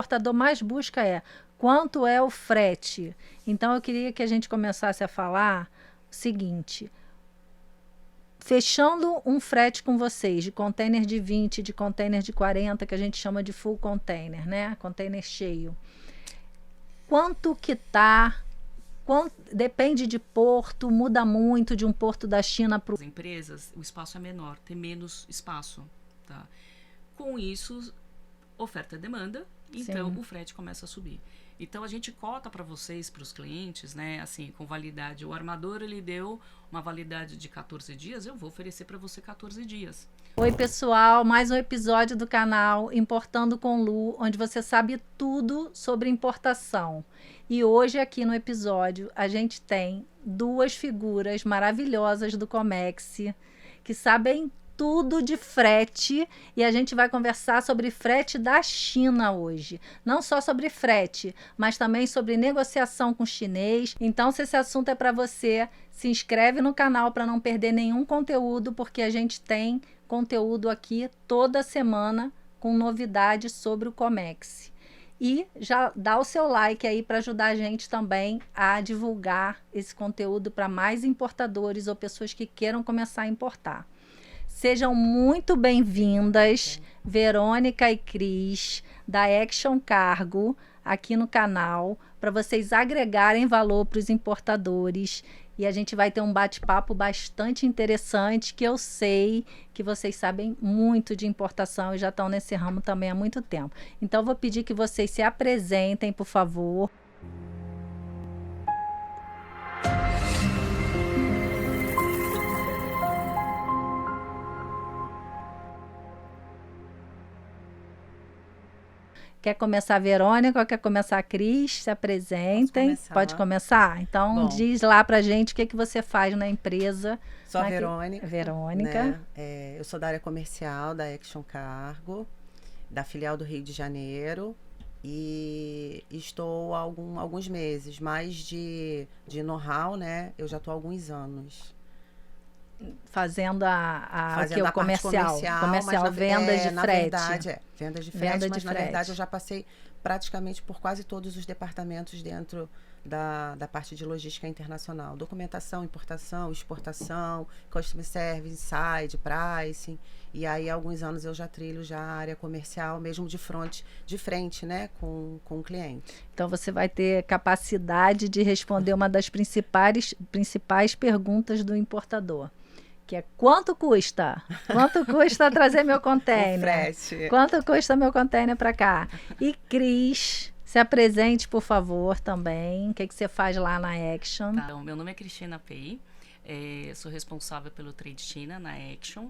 importador mais busca é quanto é o frete. Então, eu queria que a gente começasse a falar o seguinte: fechando um frete com vocês, de container de 20, de container de 40, que a gente chama de full container, né? Container cheio. Quanto que tá? Depende de porto, muda muito de um porto da China para As empresas, o espaço é menor, tem menos espaço, tá? Com isso, oferta e demanda, então o frete começa a subir. Então a gente cota para vocês, para os clientes, né, assim, com validade. O armador ele deu uma validade de 14 dias, eu vou oferecer para você 14 dias. Oi, pessoal, mais um episódio do canal Importando com Lu, onde você sabe tudo sobre importação. E hoje aqui no episódio a gente tem duas figuras maravilhosas do Comex que sabem tudo de frete, e a gente vai conversar sobre frete da China hoje. Não só sobre frete, mas também sobre negociação com chinês. Então, se esse assunto é para você, se inscreve no canal para não perder nenhum conteúdo, porque a gente tem conteúdo aqui toda semana com novidades sobre o Comex. E já dá o seu like aí para ajudar a gente também a divulgar esse conteúdo para mais importadores ou pessoas que queiram começar a importar. Sejam muito bem-vindas, Verônica e Cris, da Action Cargo, aqui no canal, para vocês agregarem valor para os importadores. E a gente vai ter um bate-papo bastante interessante, que eu sei que vocês sabem muito de importação e já estão nesse ramo também há muito tempo. Então, vou pedir que vocês se apresentem, por favor. Quer começar a Verônica ou quer começar a Cris? Se apresentem. Pode começar? Então, bom, diz lá pra gente o que você faz na empresa. Sou a Verônica. Verônica. Né? Eu sou da área comercial da Action Cargo, da filial do Rio de Janeiro. E estou há alguns meses, mais de know-how, né? Eu já estou há alguns anos. Fazendo o comercial, vendas de frete. Na verdade, vendas de frete, mas na verdade eu já passei praticamente por quase todos os departamentos dentro da parte de logística internacional. Documentação, importação, exportação, customer service, inside, pricing. E aí há alguns anos eu já trilho a área comercial, mesmo de frente, né, com o cliente. Então você vai ter capacidade de responder uma das principais perguntas do importador, que é: quanto custa? Quanto custa trazer meu container? Quanto custa meu container para cá? E Cris, se apresente, por favor, também. O que você faz lá na Action? Tá, então, meu nome é Cristina Pei, sou responsável pelo Trade China na Action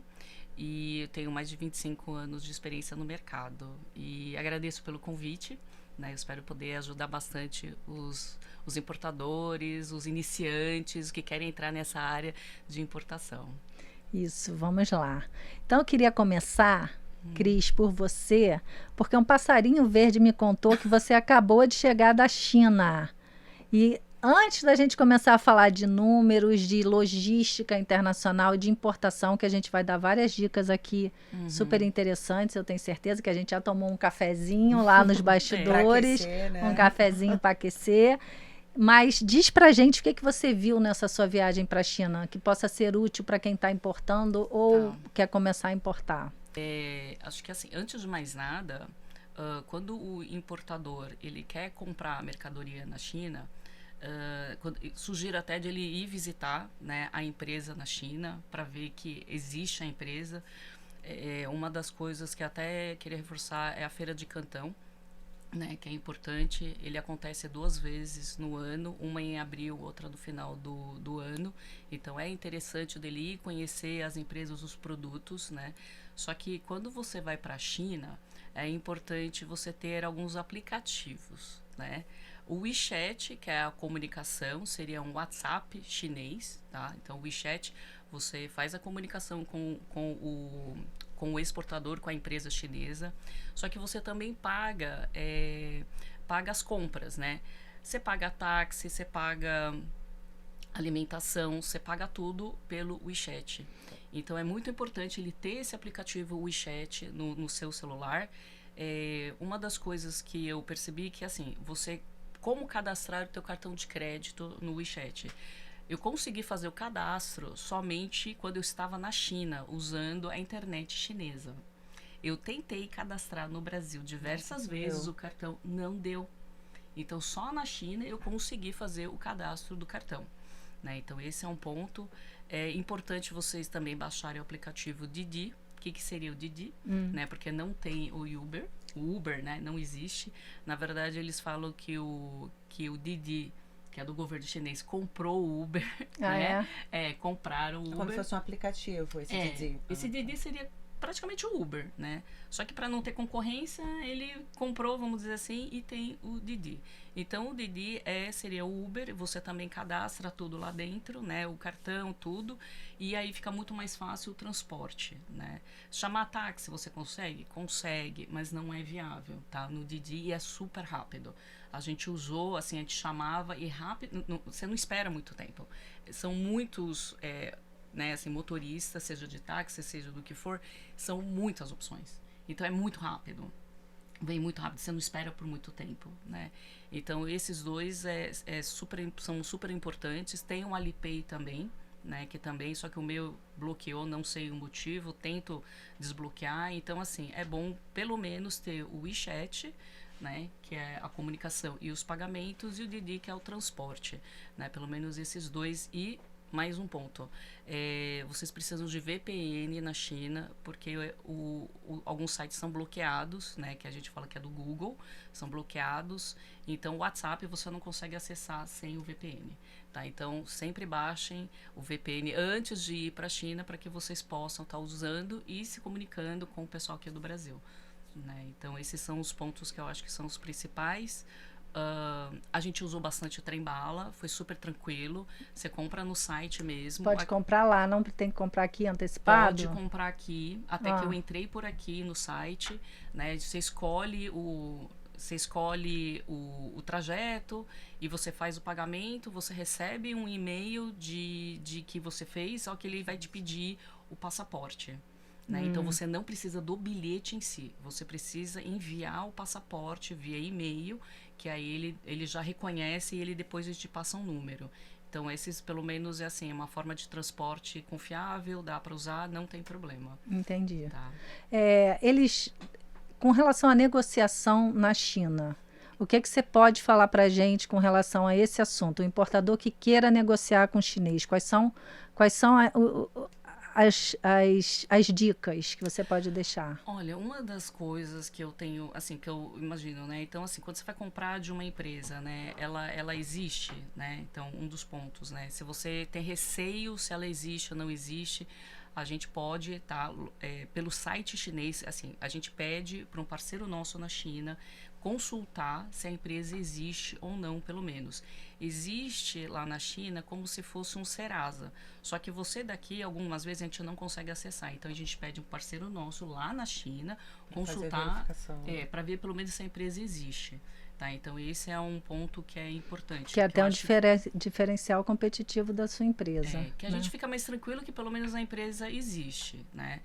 e eu tenho mais de 25 anos de experiência no mercado. E agradeço pelo convite, né? Eu espero poder ajudar bastante os importadores, os iniciantes que querem entrar nessa área de importação. Isso, vamos lá. Então, eu queria começar, Cris, por você, porque um passarinho verde me contou que você acabou de chegar da China. E antes da gente começar a falar de números, de logística internacional, de importação, que a gente vai dar várias dicas aqui super interessantes, eu tenho certeza que a gente já tomou um cafezinho lá nos bastidores, aquecer, né? Um cafezinho para aquecer. Mas diz pra gente o que você viu nessa sua viagem para a China, que possa ser útil para quem está importando ou quer começar a importar. Acho que assim, antes de mais nada, quando o importador ele quer comprar mercadoria na China, sugiro até de ele ir visitar, né, a empresa na China para ver que existe a empresa. Uma das coisas que até queria reforçar é a Feira de Cantão, né, que é importante. Ele acontece 2 vezes no ano, uma em abril, outra no final do ano. Então é interessante dele ir conhecer as empresas, os produtos, né? Só que quando você vai para a China, é importante você ter alguns aplicativos, né? O WeChat, que é a comunicação, seria um WhatsApp chinês, tá? Então o WeChat, você faz a comunicação com o exportador, com a empresa chinesa, só que você também paga as compras, né? Você paga táxi, você paga alimentação, você paga tudo pelo WeChat. Então é muito importante ele ter esse aplicativo WeChat no seu celular. uma das coisas que eu percebi que, assim, como cadastrar o teu cartão de crédito no WeChat? Eu consegui fazer o cadastro somente quando eu estava na China, usando a internet chinesa. Eu tentei cadastrar no Brasil diversas vezes o cartão, não deu. Então, só na China eu consegui fazer o cadastro do cartão. Né? Então, esse é um ponto. É importante vocês também baixarem o aplicativo Didi. O que seria o Didi? Né? Porque não tem o Uber. O Uber, né? Não existe. Na verdade, eles falam que o Didi, que é do governo chinês, comprou o Uber. Né? Compraram o Uber. Como se fosse um aplicativo, esse Didi. Esse Didi seria praticamente o Uber, né? Só que para não ter concorrência, ele comprou, vamos dizer assim, e tem o Didi. Então, o Didi seria o Uber, você também cadastra tudo lá dentro, né? O cartão, tudo, e aí fica muito mais fácil o transporte, né? Chamar táxi, você consegue? Consegue, mas não é viável, tá? No Didi é super rápido. A gente usou, assim, a gente chamava e rápido, você não espera muito tempo. São muitos... né, assim, motorista, seja de táxi, seja do que for, são muitas opções. Então é muito rápido. Vem muito rápido, você não espera por muito tempo, né? Então esses dois são super importantes. Tem o Alipay também, né, que também, só que o meu bloqueou, não sei o motivo, tento desbloquear. Então, assim, é bom pelo menos ter o WeChat, né, que é a comunicação e os pagamentos, e o Didi, que é o transporte, né? Pelo menos esses dois. E mais um ponto, vocês precisam de VPN na China, porque alguns sites são bloqueados, né, que a gente fala que é do Google, são bloqueados, então o WhatsApp você não consegue acessar sem o VPN, tá? Então sempre baixem o VPN antes de ir para a China, para que vocês possam estar usando e se comunicando com o pessoal aqui do Brasil, né? Então esses são os pontos que eu acho que são os principais. A gente usou bastante o trem-bala, foi super tranquilo. Você compra no site mesmo. Pode comprar lá, não tem que comprar aqui antecipado? Pode comprar aqui, até que eu entrei por aqui no site, né? Você escolhe o trajeto e você faz o pagamento, você recebe um e-mail de que você fez, só que ele vai te pedir o passaporte. Né? Então, você não precisa do bilhete em si. Você precisa enviar o passaporte via e-mail, que aí ele já reconhece e ele depois te passa um número. Então, esses, pelo menos, é uma forma de transporte confiável, dá para usar, não tem problema. Entendi. Tá? Eles, com relação à negociação na China, o que você pode falar para a gente com relação a esse assunto? O importador que queira negociar com o chinês, quais são as dicas que você pode deixar? Olha, uma das coisas que eu tenho, assim, que eu imagino, né? Então, assim, quando você vai comprar de uma empresa, né? Ela existe, né? Então, um dos pontos, né? Se você tem receio se ela existe ou não existe, a gente pode, pelo site chinês, assim, a gente pede para um parceiro nosso na China consultar se a empresa existe ou não, pelo menos. Existe lá na China como se fosse um Serasa, só que você daqui, algumas vezes, a gente não consegue acessar. Então, a gente pede um parceiro nosso lá na China consultar, para ver pelo menos se a empresa existe. Tá? Então, esse é um ponto que é importante. Que é até um diferencial competitivo da sua empresa. Que a gente fica mais tranquilo que pelo menos a empresa existe, né?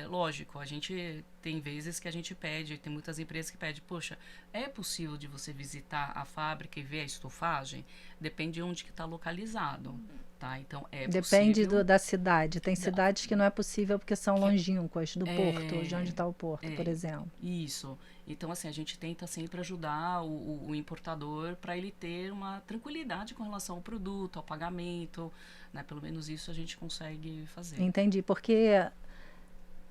Lógico, a gente tem vezes que a gente pede, tem muitas empresas que pedem, poxa, é possível de você visitar a fábrica e ver a estofagem? Depende de onde que está localizado, tá? Então, depende da cidade. Tem cidades que não é possível porque são longínquas do porto, de onde está o porto, por exemplo. Isso. Então, assim, a gente tenta sempre ajudar o importador para ele ter uma tranquilidade com relação ao produto, ao pagamento, né? Pelo menos isso a gente consegue fazer. Entendi, porque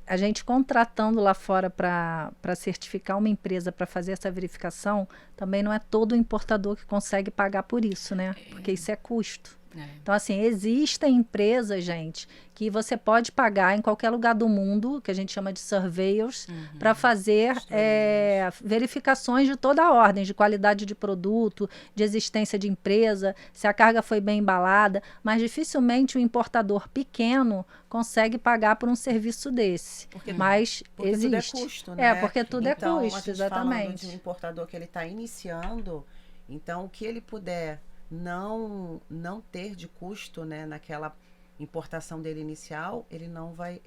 a gente contratando lá fora para certificar uma empresa para fazer essa verificação, também não é todo importador que consegue pagar por isso, né? Porque isso é custo. Então, assim, existem empresas, gente, que você pode pagar em qualquer lugar do mundo, que a gente chama de surveyors, para fazer verificações de toda a ordem, de qualidade de produto, de existência de empresa, se a carga foi bem embalada, mas dificilmente o importador pequeno consegue pagar por um serviço desse. Porque existe. Tudo é custo, né? Porque tudo então, é custo, exatamente. Falando de um importador que ele está iniciando, então o que ele puder não ter de custo, né, importação dele inicial, ele não vai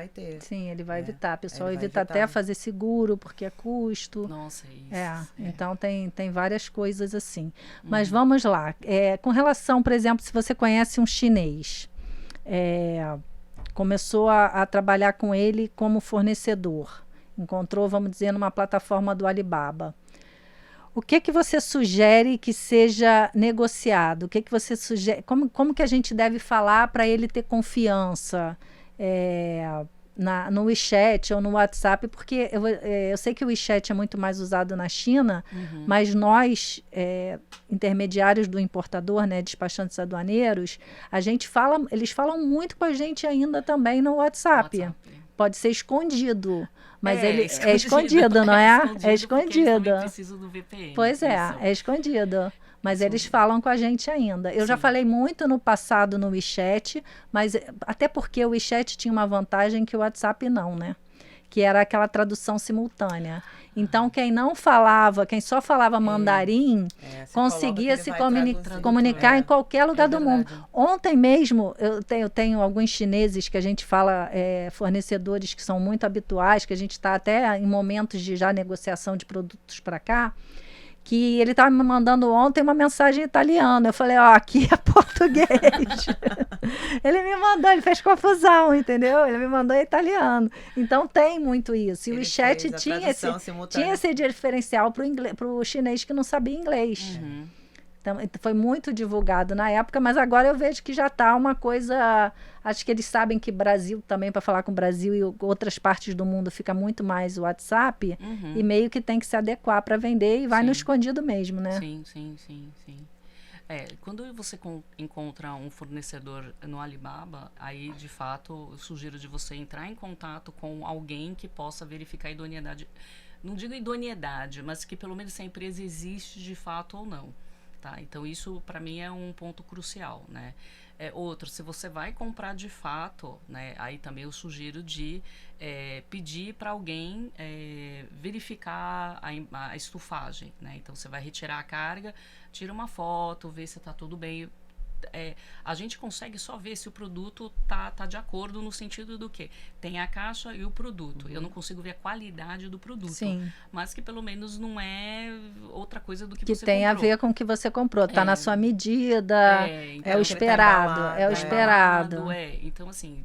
ter. Sim, ele vai evitar. A pessoa evita até fazer seguro, porque é custo. Nossa, isso. Então tem várias coisas assim. Mas vamos lá. Com relação, por exemplo, se você conhece um chinês, começou a trabalhar com ele como fornecedor, encontrou, vamos dizer, numa plataforma do Alibaba. O que você sugere que seja negociado? O que você sugere? Como que a gente deve falar para ele ter confiança no WeChat ou no WhatsApp? Porque eu sei que o WeChat é muito mais usado na China, mas nós, intermediários do importador, né, despachantes aduaneiros, eles falam muito com a gente ainda também no WhatsApp. Pode ser escondido. Mas ele é escondido, não é? É escondido. Eles precisam do VPN. Pois é escondido. Mas eles falam com a gente ainda. Eu já falei muito no passado no WeChat, mas até porque o WeChat tinha uma vantagem que o WhatsApp não, né? Que era aquela tradução simultânea. Então, quem só falava mandarim, conseguia se comunicar em qualquer lugar do mundo. Ontem mesmo, eu tenho alguns chineses que a gente fala, fornecedores que são muito habituais, que a gente está até em momentos de já negociação de produtos para cá, que ele estava me mandando ontem uma mensagem em italiano. Eu falei, aqui é português. Ele fez confusão, entendeu? Ele me mandou em italiano. Então tem muito isso. E o WeChat tinha esse diferencial para o chinês que não sabia inglês. Então, foi muito divulgado na época, mas agora eu vejo que já está uma coisa... Acho que eles sabem que Brasil também, para falar com o Brasil e outras partes do mundo, fica muito mais o WhatsApp, e meio que tem que se adequar para vender e vai no escondido mesmo, né? Sim. Quando você encontra um fornecedor no Alibaba, aí, de fato, eu sugiro de você entrar em contato com alguém que possa verificar a idoneidade. Não digo idoneidade, mas que pelo menos se a empresa existe de fato ou não. Tá? Então, isso, para mim, é um ponto crucial, né? Outro, se você vai comprar de fato, né, aí também eu sugiro de pedir para alguém verificar a estufagem, né? Então, você vai retirar a carga, tira uma foto, vê se está tudo bem. A gente consegue só ver se o produto tá de acordo no sentido do que tem a caixa e o produto. Eu não consigo ver a qualidade do produto. Sim. Mas que pelo menos não é outra coisa do que você tem comprou. A ver com o que você comprou. Tá na sua medida, então, o esperado. É o esperado. Então, assim,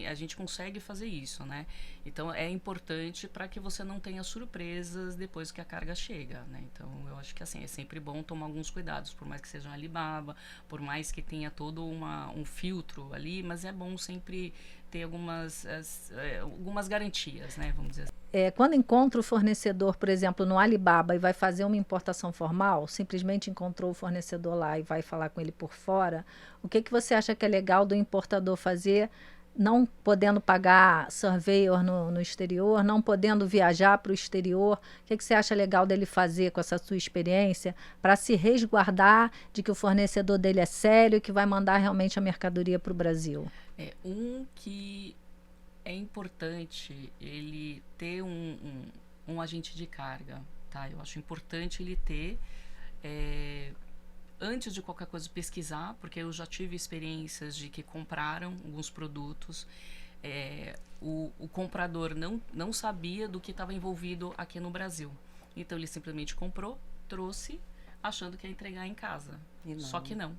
a gente consegue fazer isso, né? Então, é importante para que você não tenha surpresas depois que a carga chega, né? Então, eu acho que, assim, é sempre bom tomar alguns cuidados, por mais que seja um Alibaba, por mais que tenha todo um filtro ali, mas é bom sempre ter algumas garantias, né? Vamos dizer assim. Quando encontra o fornecedor, por exemplo, no Alibaba e vai fazer uma importação formal, simplesmente encontrou o fornecedor lá e vai falar com ele por fora, o que você acha que é legal do importador fazer, não podendo pagar surveyor no exterior, não podendo viajar para o exterior? O que você acha legal dele fazer com essa sua experiência para se resguardar de que o fornecedor dele é sério e que vai mandar realmente a mercadoria para o Brasil? Que é importante ele ter um agente de carga, tá? Eu acho importante ele ter... antes de qualquer coisa, pesquisar, porque eu já tive experiências de que compraram alguns produtos, o comprador não sabia do que estava envolvido aqui no Brasil. Então, ele simplesmente comprou, trouxe, achando que ia entregar em casa. Só que não.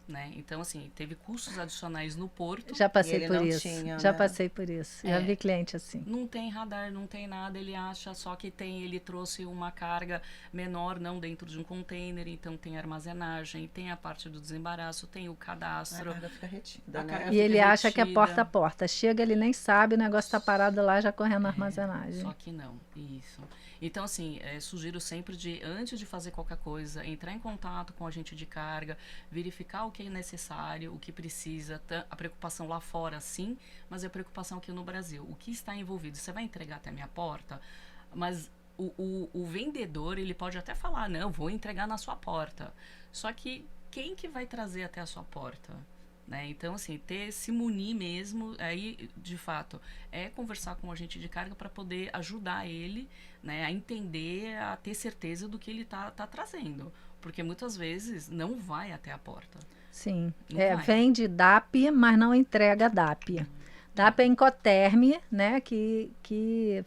Né? Então, assim, teve custos adicionais no porto. Já passei por isso. Passei por isso. Já vi cliente assim. Não tem radar, não tem nada. Ele acha só que ele trouxe uma carga menor, não dentro de um container. Então, tem armazenagem, tem a parte do desembaraço, tem o cadastro. A carga fica retida, né? E ele acha que é porta a porta. Chega, ele nem sabe, o negócio está parado lá, já correndo na armazenagem. Só que não, isso. Então, assim, sugiro sempre antes de fazer qualquer coisa, entrar em contato com o agente de carga, verificar o que é necessário, o que precisa, a preocupação lá fora, sim, mas a preocupação aqui no Brasil. O que está envolvido? Você vai entregar até a minha porta? Mas o vendedor, ele pode até falar, não, vou entregar na sua porta. Só que quem que vai trazer até a sua porta? né? Então, assim, se munir mesmo, aí, de fato, é conversar com o agente de carga para poder ajudar ele, né, a entender, a ter certeza do que ele tá trazendo. Porque muitas vezes não vai até a porta. Sim, vende DAP, mas não entrega DAP. DAP é Incoterm, né, que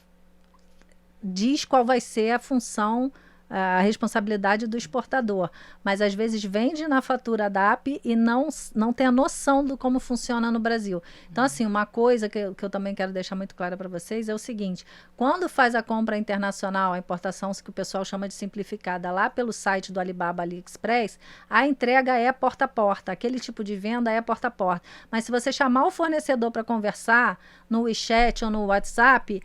diz qual vai ser a função, a responsabilidade do exportador, mas às vezes vende na fatura DAP e não tem a noção do como funciona no Brasil. Então, assim, uma coisa que eu também quero deixar muito clara para vocês é o seguinte: quando faz a compra internacional, a importação, que o pessoal chama de simplificada, lá pelo site do Alibaba, AliExpress, a entrega é porta a porta, aquele tipo de venda é porta a porta. Mas se você chamar o fornecedor para conversar no WeChat ou no WhatsApp,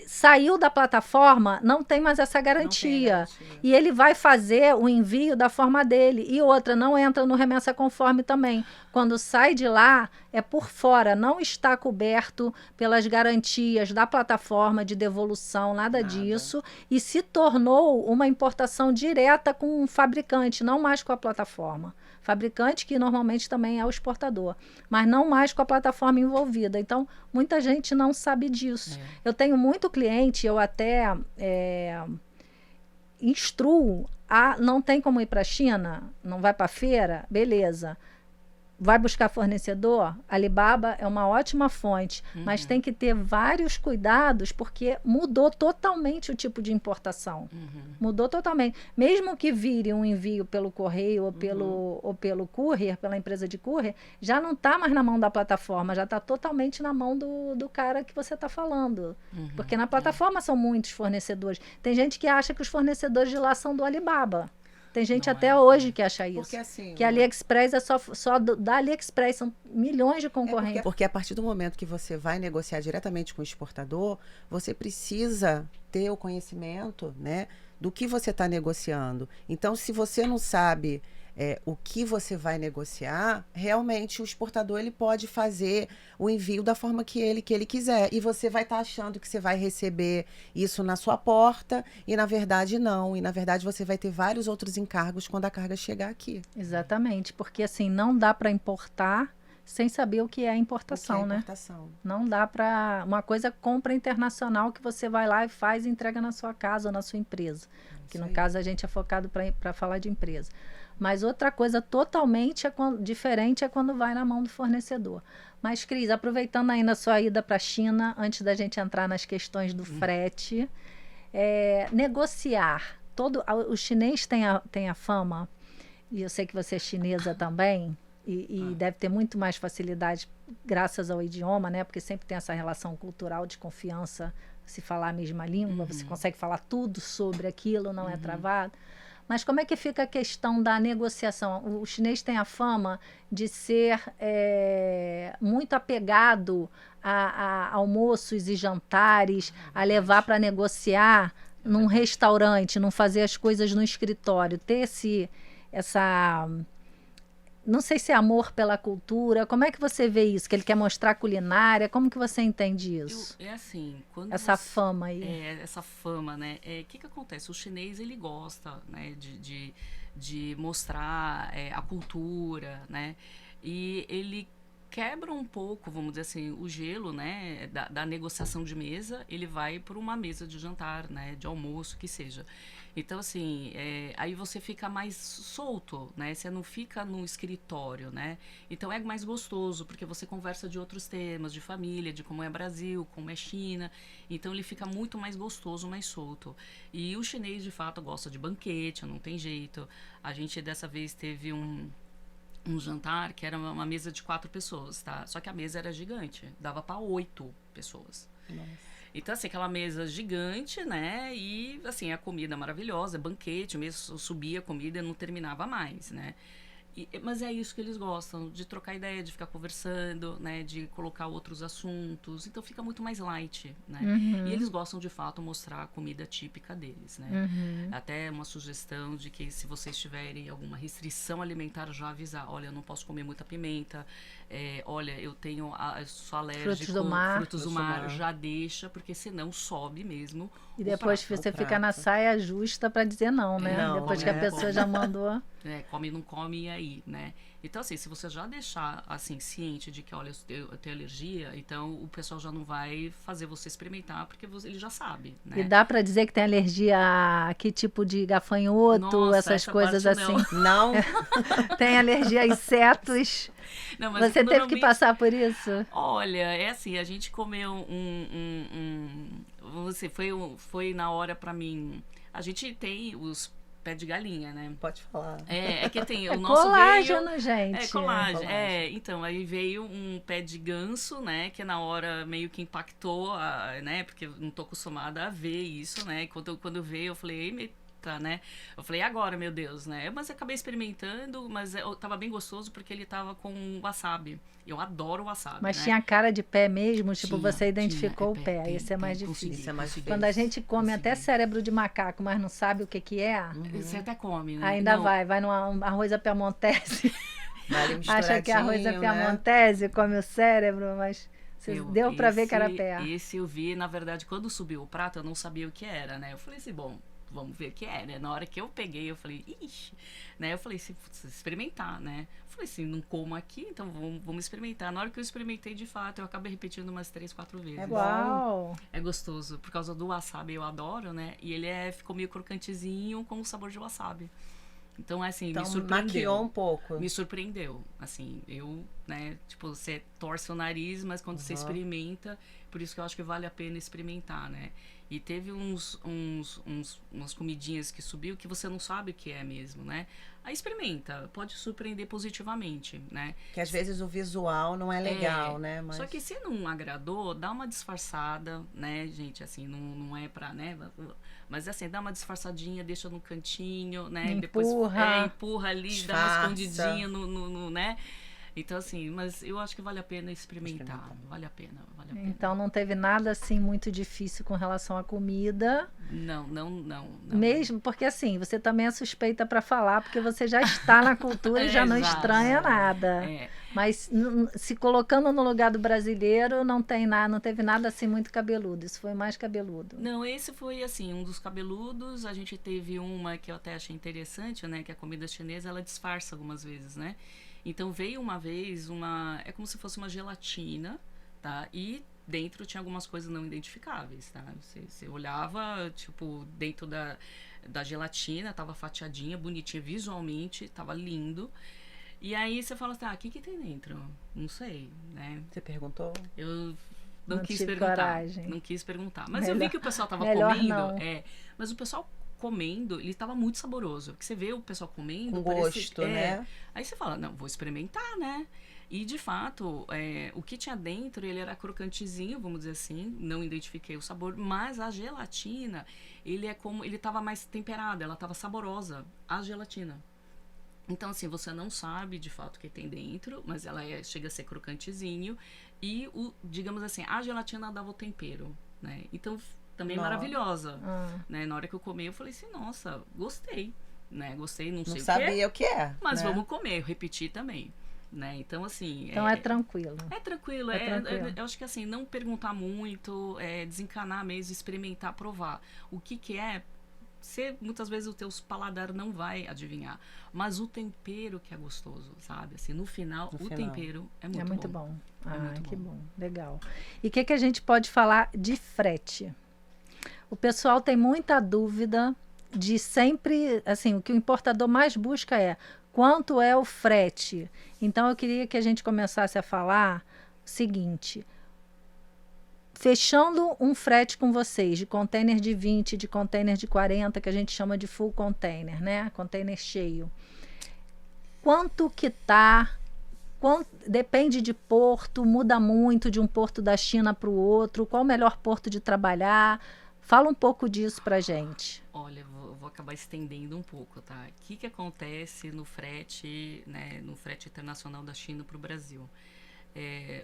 saiu da plataforma, não tem mais essa garantia. E ele vai fazer o envio da forma dele. E outra, não entra no Remessa Conforme também. Quando sai de lá, é por fora, não está coberto pelas garantias da plataforma de devolução, nada disso. E se tornou uma importação direta com um fabricante, não mais com a plataforma. Fabricante que normalmente também é o exportador, mas não mais com a plataforma envolvida. Então, muita gente não sabe disso. Eu tenho muito cliente, eu até instruo não tem como ir para a China, não vai para a feira, beleza. Vai buscar fornecedor? Alibaba é uma ótima fonte, mas tem que ter vários cuidados, porque mudou totalmente o tipo de importação. Mudou totalmente. Mesmo que vire um envio pelo correio ou pelo courier, pela empresa de courier, já não está mais na mão da plataforma, já está totalmente na mão do cara que você está falando. Porque na plataforma são muitos fornecedores. Tem gente que acha que os fornecedores de lá são do Alibaba. Tem gente até hoje que acha isso. Porque, assim, que a AliExpress é só da AliExpress, são milhões de concorrentes. Porque a partir do momento que você vai negociar diretamente com o exportador, você precisa ter o conhecimento, né, do que você está negociando. Então, se você não sabe o que você vai negociar, realmente o exportador ele pode fazer o envio da forma que ele quiser. E você vai estar achando que você vai receber isso na sua porta e, na verdade, não. E, na verdade, você vai ter vários outros encargos quando a carga chegar aqui. Exatamente, porque assim, não dá para importar sem saber o que é importação, né? Não dá para... Uma coisa é compra internacional que você vai lá e faz e entrega na sua casa ou na sua empresa. Que no caso a gente é focado para falar de empresa. Mas outra coisa totalmente diferente é quando vai na mão do fornecedor. Mas, Cris, aproveitando ainda a sua ida para a China, antes da gente entrar nas questões do frete, negociar. O chinês tem a fama, e eu sei que você é chinesa também, e deve ter muito mais facilidade graças ao idioma, né? Porque sempre tem essa relação cultural de confiança, se falar a mesma língua, você consegue falar tudo sobre aquilo, não é travado. Mas como é que fica a questão da negociação? O chinês tem a fama de ser muito apegado a almoços e jantares, a levar para negociar num restaurante, não fazer as coisas no escritório, ter essa... Não sei se é amor pela cultura. Como é que você vê isso? Que ele quer mostrar culinária? Como que você entende isso? Assim, quando essa fama aí. Essa fama, né? Que acontece? O chinês, ele gosta, né, de mostrar a cultura, né? E ele quebra um pouco, vamos dizer assim, o gelo, né, da negociação de mesa. Ele vai para uma mesa de jantar, né, de almoço, que seja. Então, assim, aí você fica mais solto, né? Você não fica no escritório, né? Então, é mais gostoso, porque você conversa de outros temas, de família, de como é Brasil, como é China. Então, ele fica muito mais gostoso, mais solto. E o chinês, de fato, gosta de banquete, não tem jeito. A gente, dessa vez, teve um jantar que era uma mesa de 4 pessoas, tá? Só que a mesa era gigante, dava para 8 pessoas. Nossa. Então, assim, aquela mesa gigante, né? E, assim, a comida maravilhosa, banquete, mesmo subia a comida e não terminava mais, né? Mas é isso que eles gostam, de trocar ideia, de ficar conversando, né? De colocar outros assuntos. Então, fica muito mais light, né? E eles gostam, de fato, mostrar a comida típica deles, né? Até uma sugestão de que, se vocês tiverem alguma restrição alimentar, já avisar. Olha, eu não posso comer muita pimenta. Olha, eu sou alérgico. Frutos do mar, já deixa, porque senão sobe mesmo. E depois você fica na saia justa para dizer não, né? Depois que a pessoa já mandou... come, não come, e aí aí, né? Então, assim, se você já deixar, assim, ciente de que, olha, eu tenho alergia, então o pessoal já não vai fazer você experimentar, porque ele já sabe, né? E dá para dizer que tem alergia a que tipo de gafanhoto, Nossa, essas coisas assim? Não. Tem alergia a insetos? Não, mas você teve que passar por isso? Olha, é assim, a gente comeu foi na hora pra mim... A gente tem os pé de galinha, né? Pode falar. É que tem o nosso colágeno, veio, gente. É colágeno. Então, aí veio um pé de ganso, né? Que na hora meio que impactou, né? Porque eu não tô acostumada a ver isso, né? E quando veio, eu falei, né? Eu falei, agora, meu Deus, né? Mas eu acabei experimentando, mas tava bem gostoso porque ele tava com wasabi. Eu adoro wasabi, mas né? tinha cara de pé mesmo? Tipo, você identificou o pé. Isso é mais difícil. Isso é mais difícil. Quando a gente come até cérebro de macaco, mas não sabe o que é, você até come, né? Ainda vai no arroz à piamontese. Acha que é arroz à piamontese, come o cérebro, mas deu pra ver que era pé. Esse eu vi, na verdade, quando subiu o prato, eu não sabia o que era, né? Eu falei assim, bom, vamos ver o que é, né? Na hora que eu peguei, eu falei, ixi, né? Eu falei, se experimentar, né? Eu falei assim, não como aqui, então vamos experimentar. Na hora que eu experimentei, de fato, eu acabei repetindo umas 3, 4 vezes. É bom. É gostoso, por causa do wasabi, eu adoro, né? E ele ficou meio crocantezinho com o sabor de wasabi. Então, assim, me surpreendeu. Maquiou um pouco. Me surpreendeu. Assim, né, tipo, você torce o nariz, mas quando você experimenta, por isso que eu acho que vale a pena experimentar, né? E teve umas comidinhas que subiu que você não sabe o que é mesmo, né? Aí experimenta, pode surpreender positivamente, né? Que às vezes o visual não é legal, né? Mas... Só que se não agradou, dá uma disfarçada, né, gente? Assim, não é pra, né? Mas assim, dá uma disfarçadinha, deixa no cantinho, né? Empurra. Depois empurra ali, disfarça. Dá uma escondidinha no né? Então, assim, mas eu acho que vale a pena experimentar. Vale a pena. Então, não teve nada, assim, muito difícil com relação à comida. Não. Mesmo, porque, assim, você também é suspeita para falar, porque você já está na cultura e já não estranha nada. Mas, se colocando no lugar do brasileiro, não teve nada, assim, muito cabeludo. Isso foi mais cabeludo. Não, esse foi, assim, um dos cabeludos. A gente teve uma que eu até achei interessante, né? Que a comida chinesa, ela disfarça algumas vezes, né? Então, veio uma vez é como se fosse uma gelatina, tá? E dentro tinha algumas coisas não identificáveis, tá? Você olhava, tipo, dentro da gelatina, tava fatiadinha, bonitinha visualmente, tava lindo. E aí você fala assim, o que tem dentro? Não sei, né? Você perguntou? Eu não quis perguntar. Coragem. Não quis perguntar. Mas eu vi que o pessoal tava comendo. Não. Mas o pessoal comendo, ele tava muito saboroso. Porque você vê o pessoal comendo... Com gosto, né? Aí você fala, não, vou experimentar, né? E, de fato, o que tinha dentro, ele era crocantezinho, vamos dizer assim. Não identifiquei o sabor. Mas a gelatina, ele tava mais temperada, ela tava saborosa. A gelatina. Então, assim, você não sabe, de fato, o que tem dentro. Mas ela chega a ser crocantezinho. E, digamos assim, a gelatina dava o tempero, né? Então... também maravilhosa, né? Na hora que eu comi, eu falei assim, nossa, gostei, né? Gostei, não sei o que é. Não sabia o que é. Mas vamos comer, eu repeti também, né? Então, assim... Então, é tranquilo. É tranquilo. Eu acho que, assim, não perguntar muito, desencanar mesmo, experimentar, provar. O que é... muitas vezes o teu paladar não vai adivinhar, mas o tempero que é gostoso, sabe? Assim, no final, tempero é muito bom. Que bom. Legal. E o que a gente pode falar de frete? O pessoal tem muita dúvida de sempre, assim, o que o importador mais busca é quanto é o frete. Então, eu queria que a gente começasse a falar o seguinte: fechando um frete com vocês, de container de 20, de container de 40, que a gente chama de full container, né? Container cheio. Quanto que tá? Depende de porto, muda muito de um porto da China para o outro. Qual o melhor porto de trabalhar? Fala um pouco disso pra gente. Olha, vou acabar estendendo um pouco, tá? O que acontece no frete, né? No frete internacional da China para o Brasil?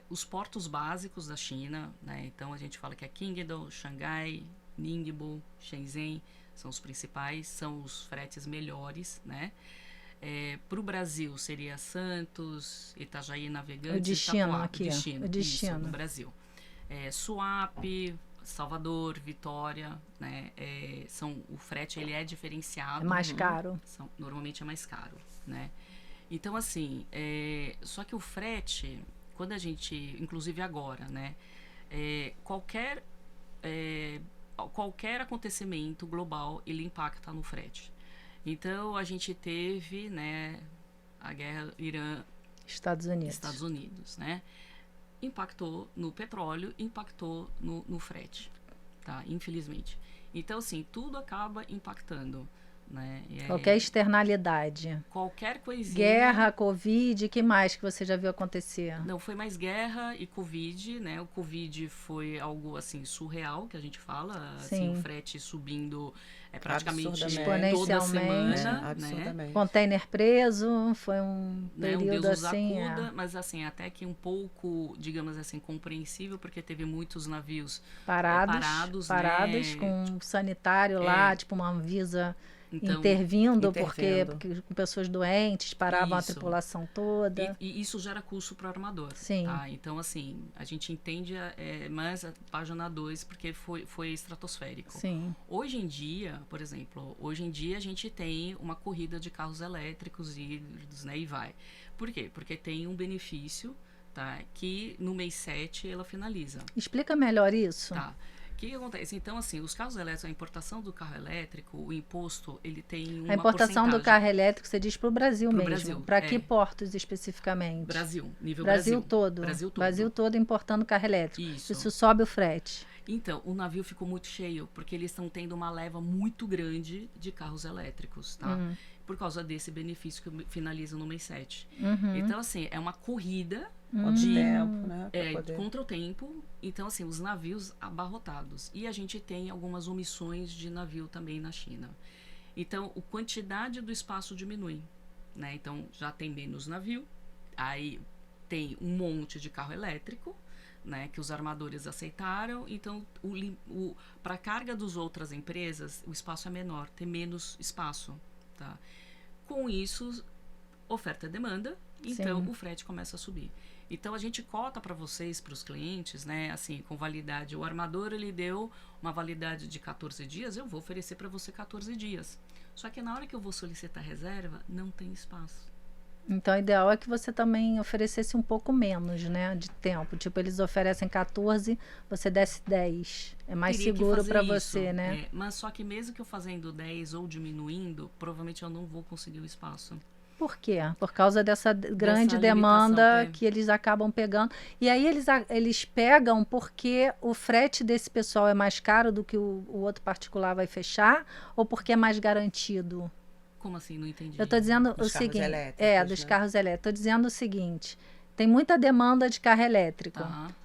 Os portos básicos da China, né? Então a gente fala que é Qingdao, Xangai, Ningbo, Shenzhen, são os principais, são os fretes melhores, né? Para o Brasil seria Santos, Itajaí, Navegantes, o destino Itapuá, aqui, o destino no Brasil. Suape, Salvador, Vitória, né? O frete ele é diferenciado. É mais caro. Normalmente é mais caro, né? Então, assim, só que o frete, quando a gente, inclusive agora, né, qualquer acontecimento global, ele impacta no frete. Então, a gente teve, né, a guerra Estados Unidos, né? Impactou no petróleo, impactou no frete, tá? Infelizmente. Então, assim, tudo acaba impactando, né? Qualquer externalidade. Qualquer coisinha. Guerra, Covid, que mais que você já viu acontecer? Não, foi mais guerra e Covid, né? O Covid foi algo, assim, surreal, que a gente fala. Assim, o frete subindo praticamente toda semana. Absurdamente. Né? Container preso, foi um período Deus assim... acuda, mas assim, até que um pouco, digamos assim, compreensível, porque teve muitos navios parados, né? Com um sanitário lá, tipo uma Anvisa... Então, intervindo. Porque com pessoas doentes, paravam a tripulação toda. E isso gera custo para o armador. Sim. Tá? Então, assim, a gente entende mais a página 2, porque foi estratosférico. Sim. Hoje em dia, por exemplo, a gente tem uma corrida de carros elétricos híbridos, né, e vai. Por quê? Porque tem um benefício, tá, que no mês 7 ela finaliza. Explica melhor isso. Tá. O que acontece? Então, assim, os carros elétricos, a importação do carro elétrico, o imposto, ele tem uma A importação do carro elétrico, você diz para o Brasil mesmo. Para que portos especificamente? Nível Brasil todo. Brasil todo importando carro elétrico. Isso sobe o frete. Então, o navio ficou muito cheio, porque eles estão tendo uma leva muito grande de carros elétricos, tá? Por causa desse benefício que finaliza no mês 7. Então, assim, é uma corrida contra o tempo. Então, assim, os navios abarrotados. E a gente tem algumas omissões de navio também na China. Então, a quantidade do espaço diminui, né? Então, já tem menos navio. Aí tem um monte de carro elétrico, né, que os armadores aceitaram. Então, para a carga das outras empresas, o espaço é menor, tem menos espaço. Tá? Com isso, oferta e demanda, então o frete começa a subir. Então, a gente cota para vocês, para os clientes, né, assim, com validade. O armador, ele deu uma validade de 14 dias, eu vou oferecer para você 14 dias. Só que na hora que eu vou solicitar reserva, não tem espaço. Então, o ideal é que você também oferecesse um pouco menos, né, de tempo. Tipo, eles oferecem 14, você desce 10. É mais seguro para você, né? Mas só que mesmo que eu fazendo 10 ou diminuindo, provavelmente eu não vou conseguir o espaço. Por quê? Por causa dessa grande demanda que eles acabam pegando. E aí eles pegam porque o frete desse pessoal é mais caro do que o outro particular vai fechar? Ou porque é mais garantido? Como assim? Não entendi. Eu estou dizendo o seguinte. Dos carros elétricos. Estou dizendo o seguinte. Tem muita demanda de carro elétrico.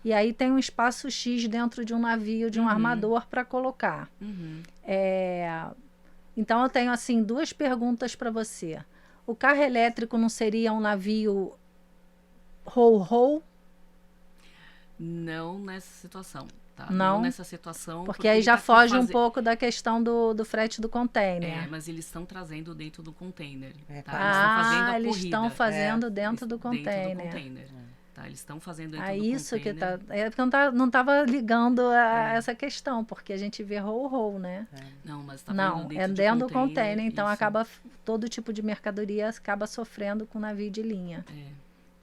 E aí tem um espaço X dentro de um navio, de um armador para colocar. Então, eu tenho, assim, 2 perguntas para você. O carro elétrico não seria um navio roll-roll? Não nessa situação. Tá? Não nessa situação. Porque aí já foge um pouco da questão do frete do container. Mas eles estão trazendo dentro do container. Tá? Eles estão fazendo dentro do container. Tá? Eles estão fazendo dentro do isso container. Que tá. Porque não estava ligando a essa questão, porque a gente vê roll-roll, né? Não, mas tá dentro do container. Então acaba todo tipo de mercadoria acaba sofrendo com navio de linha.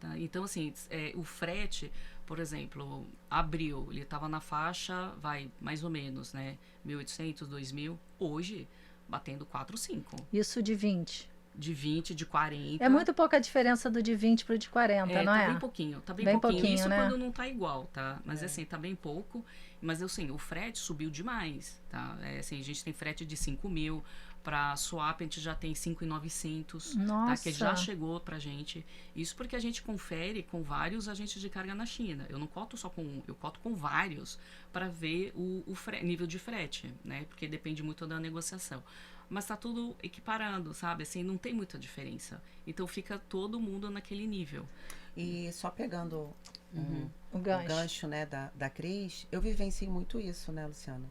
Tá? Então, assim, o frete. Por exemplo, abril, ele estava na faixa, mais ou menos, né? 1.800, 2.000. Hoje, batendo 4, 5. Isso de 20? De 20, de 40. É muito pouca a diferença do de 20 para o de 40, não é? Tá bem pouquinho. Tá bem pouquinho. Isso, né? Quando não tá igual, tá? Mas assim, tá bem pouco. Mas assim, o frete subiu demais, tá? Assim, a gente tem frete de 5.000. Para swap, a gente já tem 5.900, tá? Que já chegou pra gente. Isso porque a gente confere com vários agentes de carga na China. Eu não coto só com um, eu coto com vários para ver o nível de frete, né? Porque depende muito da negociação. Mas tá tudo equiparando, sabe? Assim, não tem muita diferença. Então fica todo mundo naquele nível. E só pegando o gancho, né, da Cris, eu vivenciei muito isso, né, Luciana?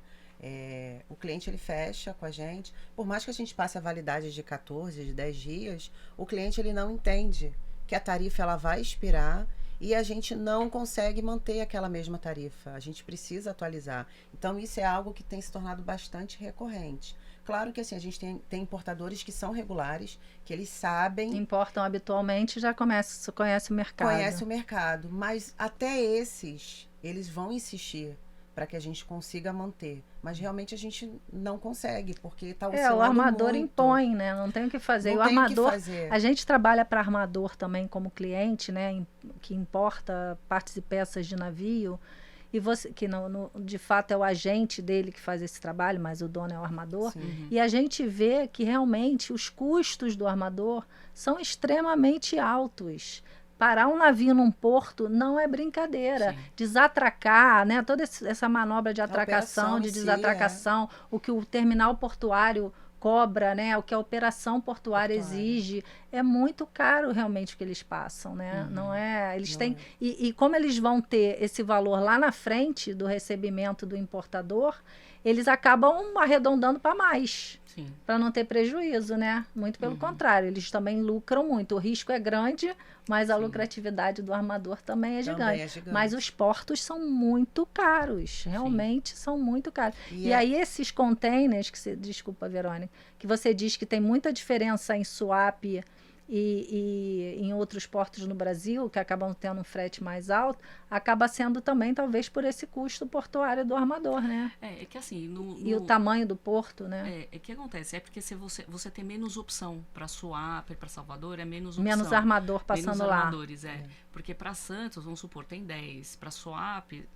O cliente, ele fecha com a gente, por mais que a gente passe a validade de 14, de 10 dias, o cliente, ele não entende que a tarifa, ela vai expirar e a gente não consegue manter aquela mesma tarifa. A gente precisa atualizar. Então, isso é algo que tem se tornado bastante recorrente. Claro que assim, a gente tem importadores que são regulares, que eles sabem... Importam habitualmente e já conhece o mercado. Conhece o mercado, mas até esses, eles vão insistir para que a gente consiga manter. Mas realmente a gente não consegue, porque está oscilando o armador muito. Impõe, né? Não tem o que fazer. Não o tem armador, o que fazer. A gente trabalha para armador também como cliente, né? Que importa partes e peças de navio. E você, que de fato é o agente dele que faz esse trabalho, mas o dono é o armador. Sim. E a gente vê que realmente os custos do armador são extremamente altos. Parar um navio num porto não é brincadeira. Sim. Desatracar, né? Toda essa manobra de atracação, de desatracação, o que o terminal portuário cobra, né? O que a operação portuária exige, é muito caro realmente o que eles passam, né? Não é, eles têm e como eles vão ter esse valor lá na frente do recebimento do importador, eles acabam arredondando para mais, para não ter prejuízo, né? Muito pelo contrário, eles também lucram muito. O risco é grande, mas a lucratividade do armador também é gigante. Mas os portos são muito caros, realmente são muito caros. E aí esses containers, desculpa, Verônica, que você diz que tem muita diferença em swap e em outros portos no Brasil, que acabam tendo um frete mais alto, acaba sendo também, talvez, por esse custo portuário do armador, né? É que assim... E o tamanho do porto, né? É que acontece, é porque se você tem menos opção para Suape, para Salvador, é menos opção. Menos armador passando menos lá. Armadores, Porque para Santos, vamos supor, tem 10. Para Suape,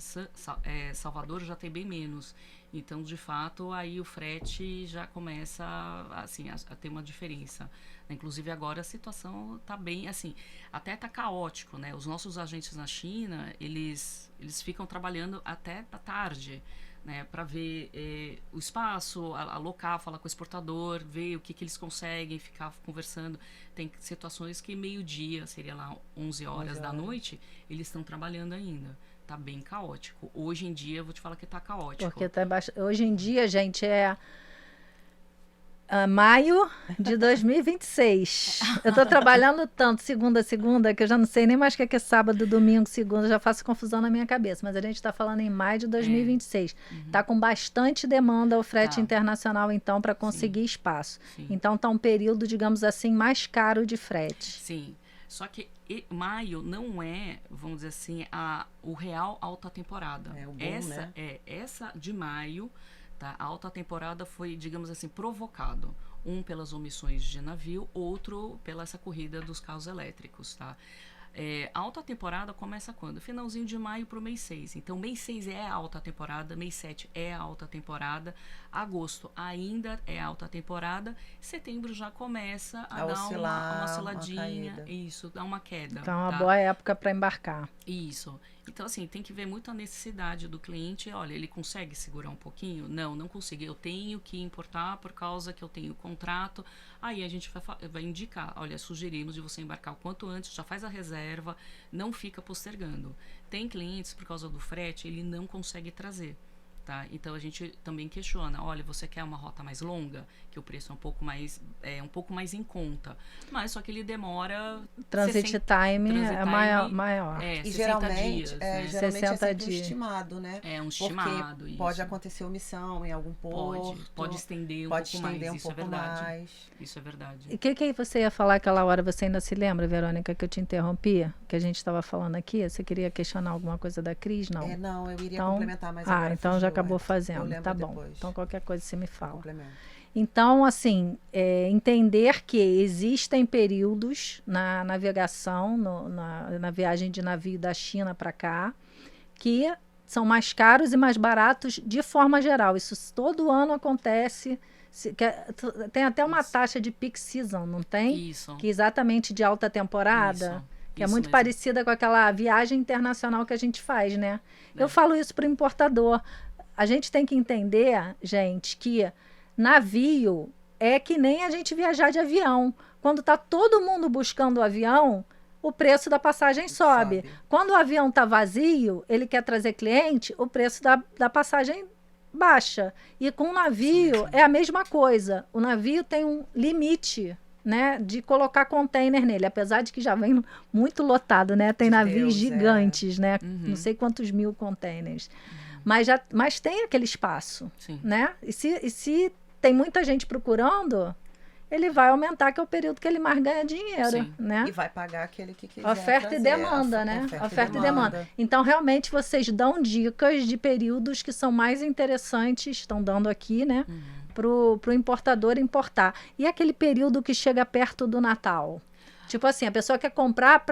Salvador já tem bem menos. Então, de fato, aí o frete já começa assim, a ter uma diferença. Inclusive, agora a situação está bem, assim, até está caótico, né? Os nossos agentes na China, eles ficam trabalhando até à tarde, né? Para ver o espaço, alocar, falar com o exportador, ver o que eles conseguem, ficar conversando. Tem situações que meio-dia, seria lá 11 horas da noite, eles estão trabalhando ainda. Tá bem caótico. Hoje em dia, eu vou te falar que tá caótico. Porque hoje em dia, gente, maio de 2026. Eu tô trabalhando tanto segunda a segunda que eu já não sei nem mais o que é sábado, domingo, segunda. Já faço confusão na minha cabeça. Mas a gente tá falando em maio de 2026. Tá com bastante demanda o frete internacional, então, para conseguir espaço. Então, tá um período, digamos assim, mais caro de frete. Sim. Só que maio não é, vamos dizer assim, o real alta temporada. É o bom, né? Essa de maio, tá? A alta temporada foi, digamos assim, provocado. Um pelas omissões de navio, outro pela essa corrida dos carros elétricos, tá? A alta temporada começa quando? Finalzinho de maio para o mês 6. Então, mês 6 é a alta temporada, mês 7 é a alta temporada, agosto ainda é a alta temporada, setembro já começa a dar uma osciladinha, isso, dá uma queda. Então, é uma boa época para embarcar. Isso. Então, assim, tem que ver muito a necessidade do cliente. Olha, ele consegue segurar um pouquinho? Não consigo. Eu tenho que importar por causa que eu tenho contrato. Aí a gente vai indicar, olha, sugerimos de você embarcar o quanto antes, já faz a reserva, não fica postergando. Tem clientes, por causa do frete, ele não consegue trazer. Tá? Então a gente também questiona, olha, você quer uma rota mais longa, que o preço é um pouco mais em conta, mas só que ele demora transit time é maior. E geralmente, dias, né? geralmente é sempre um estimado, né? É um estimado. Porque pode acontecer omissão em algum porto. Pode estender um pouco mais. Isso é verdade. E o que você ia falar aquela hora? Você ainda se lembra, Verônica, que eu te interrompi? Que a gente estava falando aqui? Você queria questionar alguma coisa da Cris? Não. Não, eu iria complementar, mas agora então já acabou fazendo. Tá bom. Depois. Então qualquer coisa você me fala. Complemento. Então, assim, entender que existem períodos na navegação, na viagem de navio da China para cá, que são mais caros e mais baratos de forma geral. Isso todo ano acontece. Tem até uma taxa de peak season, não tem? Isso. Que exatamente de alta temporada. Que é muito mesmo. parecida com aquela viagem internacional que a gente faz, né? Eu falo isso para o importador. A gente tem que entender, gente, que navio é que nem a gente viajar de avião. Quando está todo mundo buscando o avião, o preço da passagem sobe. Quando o avião está vazio, ele quer trazer cliente, o preço da passagem baixa. E com o navio é a mesma coisa. O navio tem um limite, né, de colocar container nele, apesar de que já vem muito lotado, né? Tem navios gigantes, né? Não sei quantos mil containers. Mas tem aquele espaço, né? E se tem muita gente procurando, ele vai aumentar, que é o período que ele mais ganha dinheiro, né? E vai pagar aquele que quiser oferta e demanda, né? Oferta e demanda. Então, realmente, vocês dão dicas de períodos que são mais interessantes, estão dando aqui, né? Pro importador importar. E aquele período que chega perto do Natal? Tipo assim, a pessoa quer comprar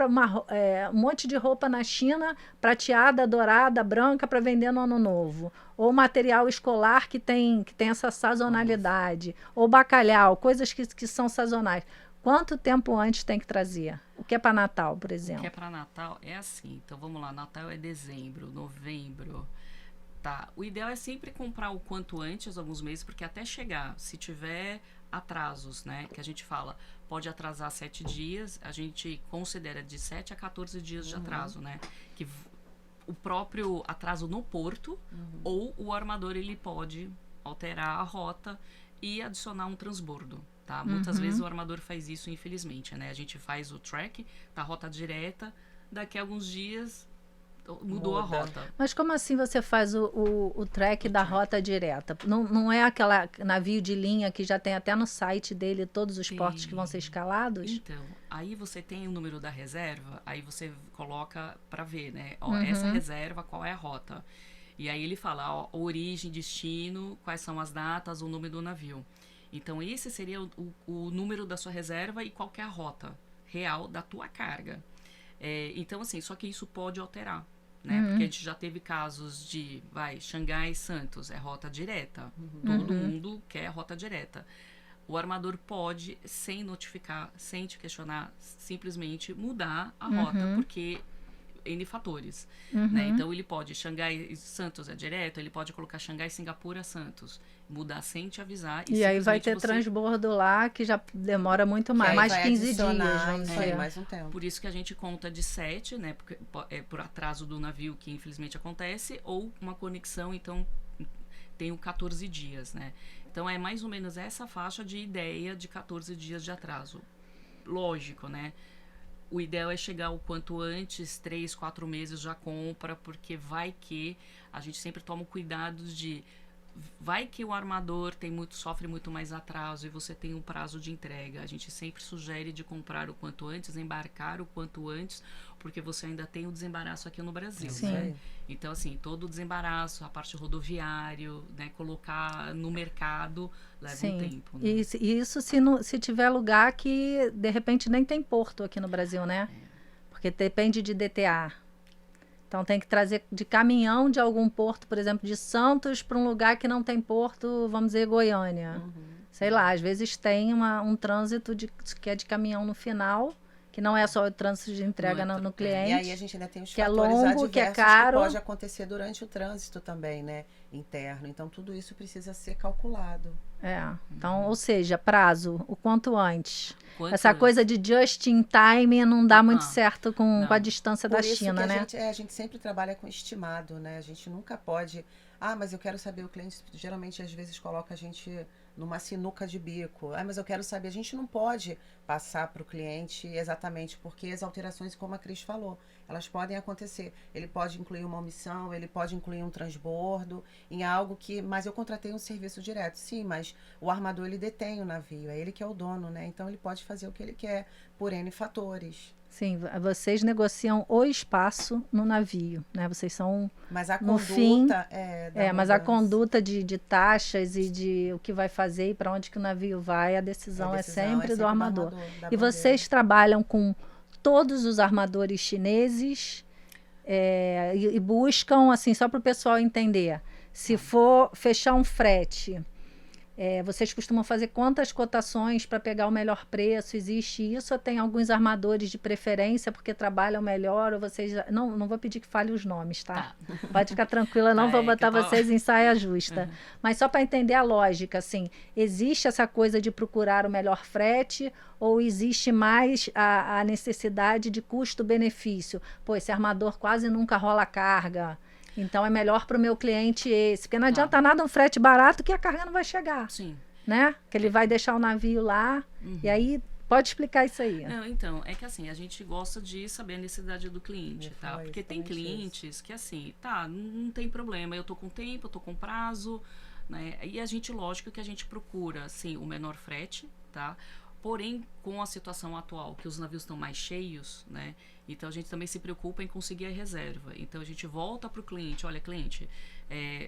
um monte de roupa na China, prateada, dourada, branca, para vender no Ano Novo. Ou material escolar que tem essa sazonalidade. Ou bacalhau, coisas que são sazonais. Quanto tempo antes tem que trazer? O que é para Natal, por exemplo? O que é para Natal é assim. Então, vamos lá. Natal é dezembro, novembro. Tá. O ideal é sempre comprar o quanto antes, alguns meses, porque até chegar, se tiver atrasos, né, que a gente fala, pode atrasar 7 dias, a gente considera de 7 a 14 dias de atraso, né, que o próprio atraso no porto, ou o armador, ele pode alterar a rota e adicionar um transbordo, tá? Muitas vezes o armador faz isso, infelizmente, né, a gente faz o track da rota direta, daqui a alguns dias mudou a rota. Mas como assim você faz o track da rota direta? Não é aquela navio de linha que já tem até no site dele todos os portos que vão ser escalados? Então, aí você tem o número da reserva, aí você coloca para ver, né? Ó, essa reserva, qual é a rota? E aí ele fala, ó, origem, destino, quais são as datas, o nome do navio. Então, esse seria o número da sua reserva e qual que é a rota real da tua carga. Então, assim, só que isso pode alterar. Né? Porque a gente já teve casos de, Xangai e Santos, é rota direta. Todo mundo quer rota direta. O armador pode, sem notificar, sem te questionar, simplesmente mudar a rota, porque N fatores. Né? Então, ele pode, Xangai e Santos é direto, ele pode colocar Xangai, Singapura, Santos. Mudar sem te avisar. E aí vai ter transbordo lá, que já demora muito mais 15 dias. Vamos dizer. Mais um tempo. Por isso que a gente conta de 7, né? Porque é por atraso do navio que infelizmente acontece, ou uma conexão, então tem o 14 dias, né? Então é mais ou menos essa faixa de ideia de 14 dias de atraso. Lógico, né? O ideal é chegar o quanto antes, 3, 4 meses já compra, porque vai que a gente sempre toma o cuidado de... Vai que o armador sofre muito mais atraso e você tem um prazo de entrega. A gente sempre sugere de comprar o quanto antes, embarcar o quanto antes, porque você ainda tem o desembaraço aqui no Brasil. Né? Então, assim, todo o desembaraço, a parte rodoviário, né, colocar no mercado leva um tempo. Né? E isso se tiver lugar que, de repente, nem tem porto aqui no Brasil, né? Porque depende de DTA. Então, tem que trazer de caminhão de algum porto, por exemplo, de Santos para um lugar que não tem porto, vamos dizer, Goiânia. Sei lá, às vezes tem um trânsito que é de caminhão no final, que não é só o trânsito de entrega no cliente. E aí a gente ainda tem os que fatores é longo, adversos que é caro. Que pode acontecer durante o trânsito também, né? Interno. Então, tudo isso precisa ser calculado. Então, ou seja, prazo, o quanto antes. Essa coisa de just in time não dá muito certo com a distância da China, né? A gente sempre trabalha com estimado, né? A gente nunca pode... mas eu quero saber, o cliente geralmente às vezes coloca a gente numa sinuca de bico. Mas eu quero saber, a gente não pode passar para o cliente exatamente, porque as alterações, como a Cris falou, elas podem acontecer. Ele pode incluir uma omissão, ele pode incluir um transbordo, em algo que... Mas eu contratei um serviço direto. Sim, mas o armador, ele detém o navio, é ele que é o dono, né? Então, ele pode fazer o que ele quer, por N fatores. Sim, vocês negociam o espaço no navio, né? Vocês são, mas a no conduta fim, mas a conduta de taxas e de o que vai fazer e para onde que o navio vai, a decisão é sempre do armador. E vocês trabalham com todos os armadores chineses e buscam, assim, só para o pessoal entender, se for fechar um frete... vocês costumam fazer quantas cotações para pegar o melhor preço? Existe isso ou tem alguns armadores de preferência porque trabalham melhor? Ou vocês... Não vou pedir que fale os nomes, tá? Pode ficar tranquila, não vou botar vocês em saia justa. Mas só para entender a lógica, assim, existe essa coisa de procurar o melhor frete ou existe mais a necessidade de custo-benefício? Pô, esse armador quase nunca rola carga. Então, é melhor para o meu cliente esse. Porque não adianta nada um frete barato que a carga não vai chegar. Sim. Né? Que ele vai deixar o navio lá. E aí, Pode explicar isso aí. Não, então, é que assim, a gente gosta de saber a necessidade do cliente, tá? Porque tem clientes que assim, tá, não tem problema, eu tô com tempo, eu tô com prazo, né? E a gente, lógico que a gente procura, assim, o menor frete, tá? Porém, com a situação atual, que os navios estão mais cheios, né? Então, a gente também se preocupa em conseguir a reserva. Então, a gente volta para o cliente. Olha, cliente,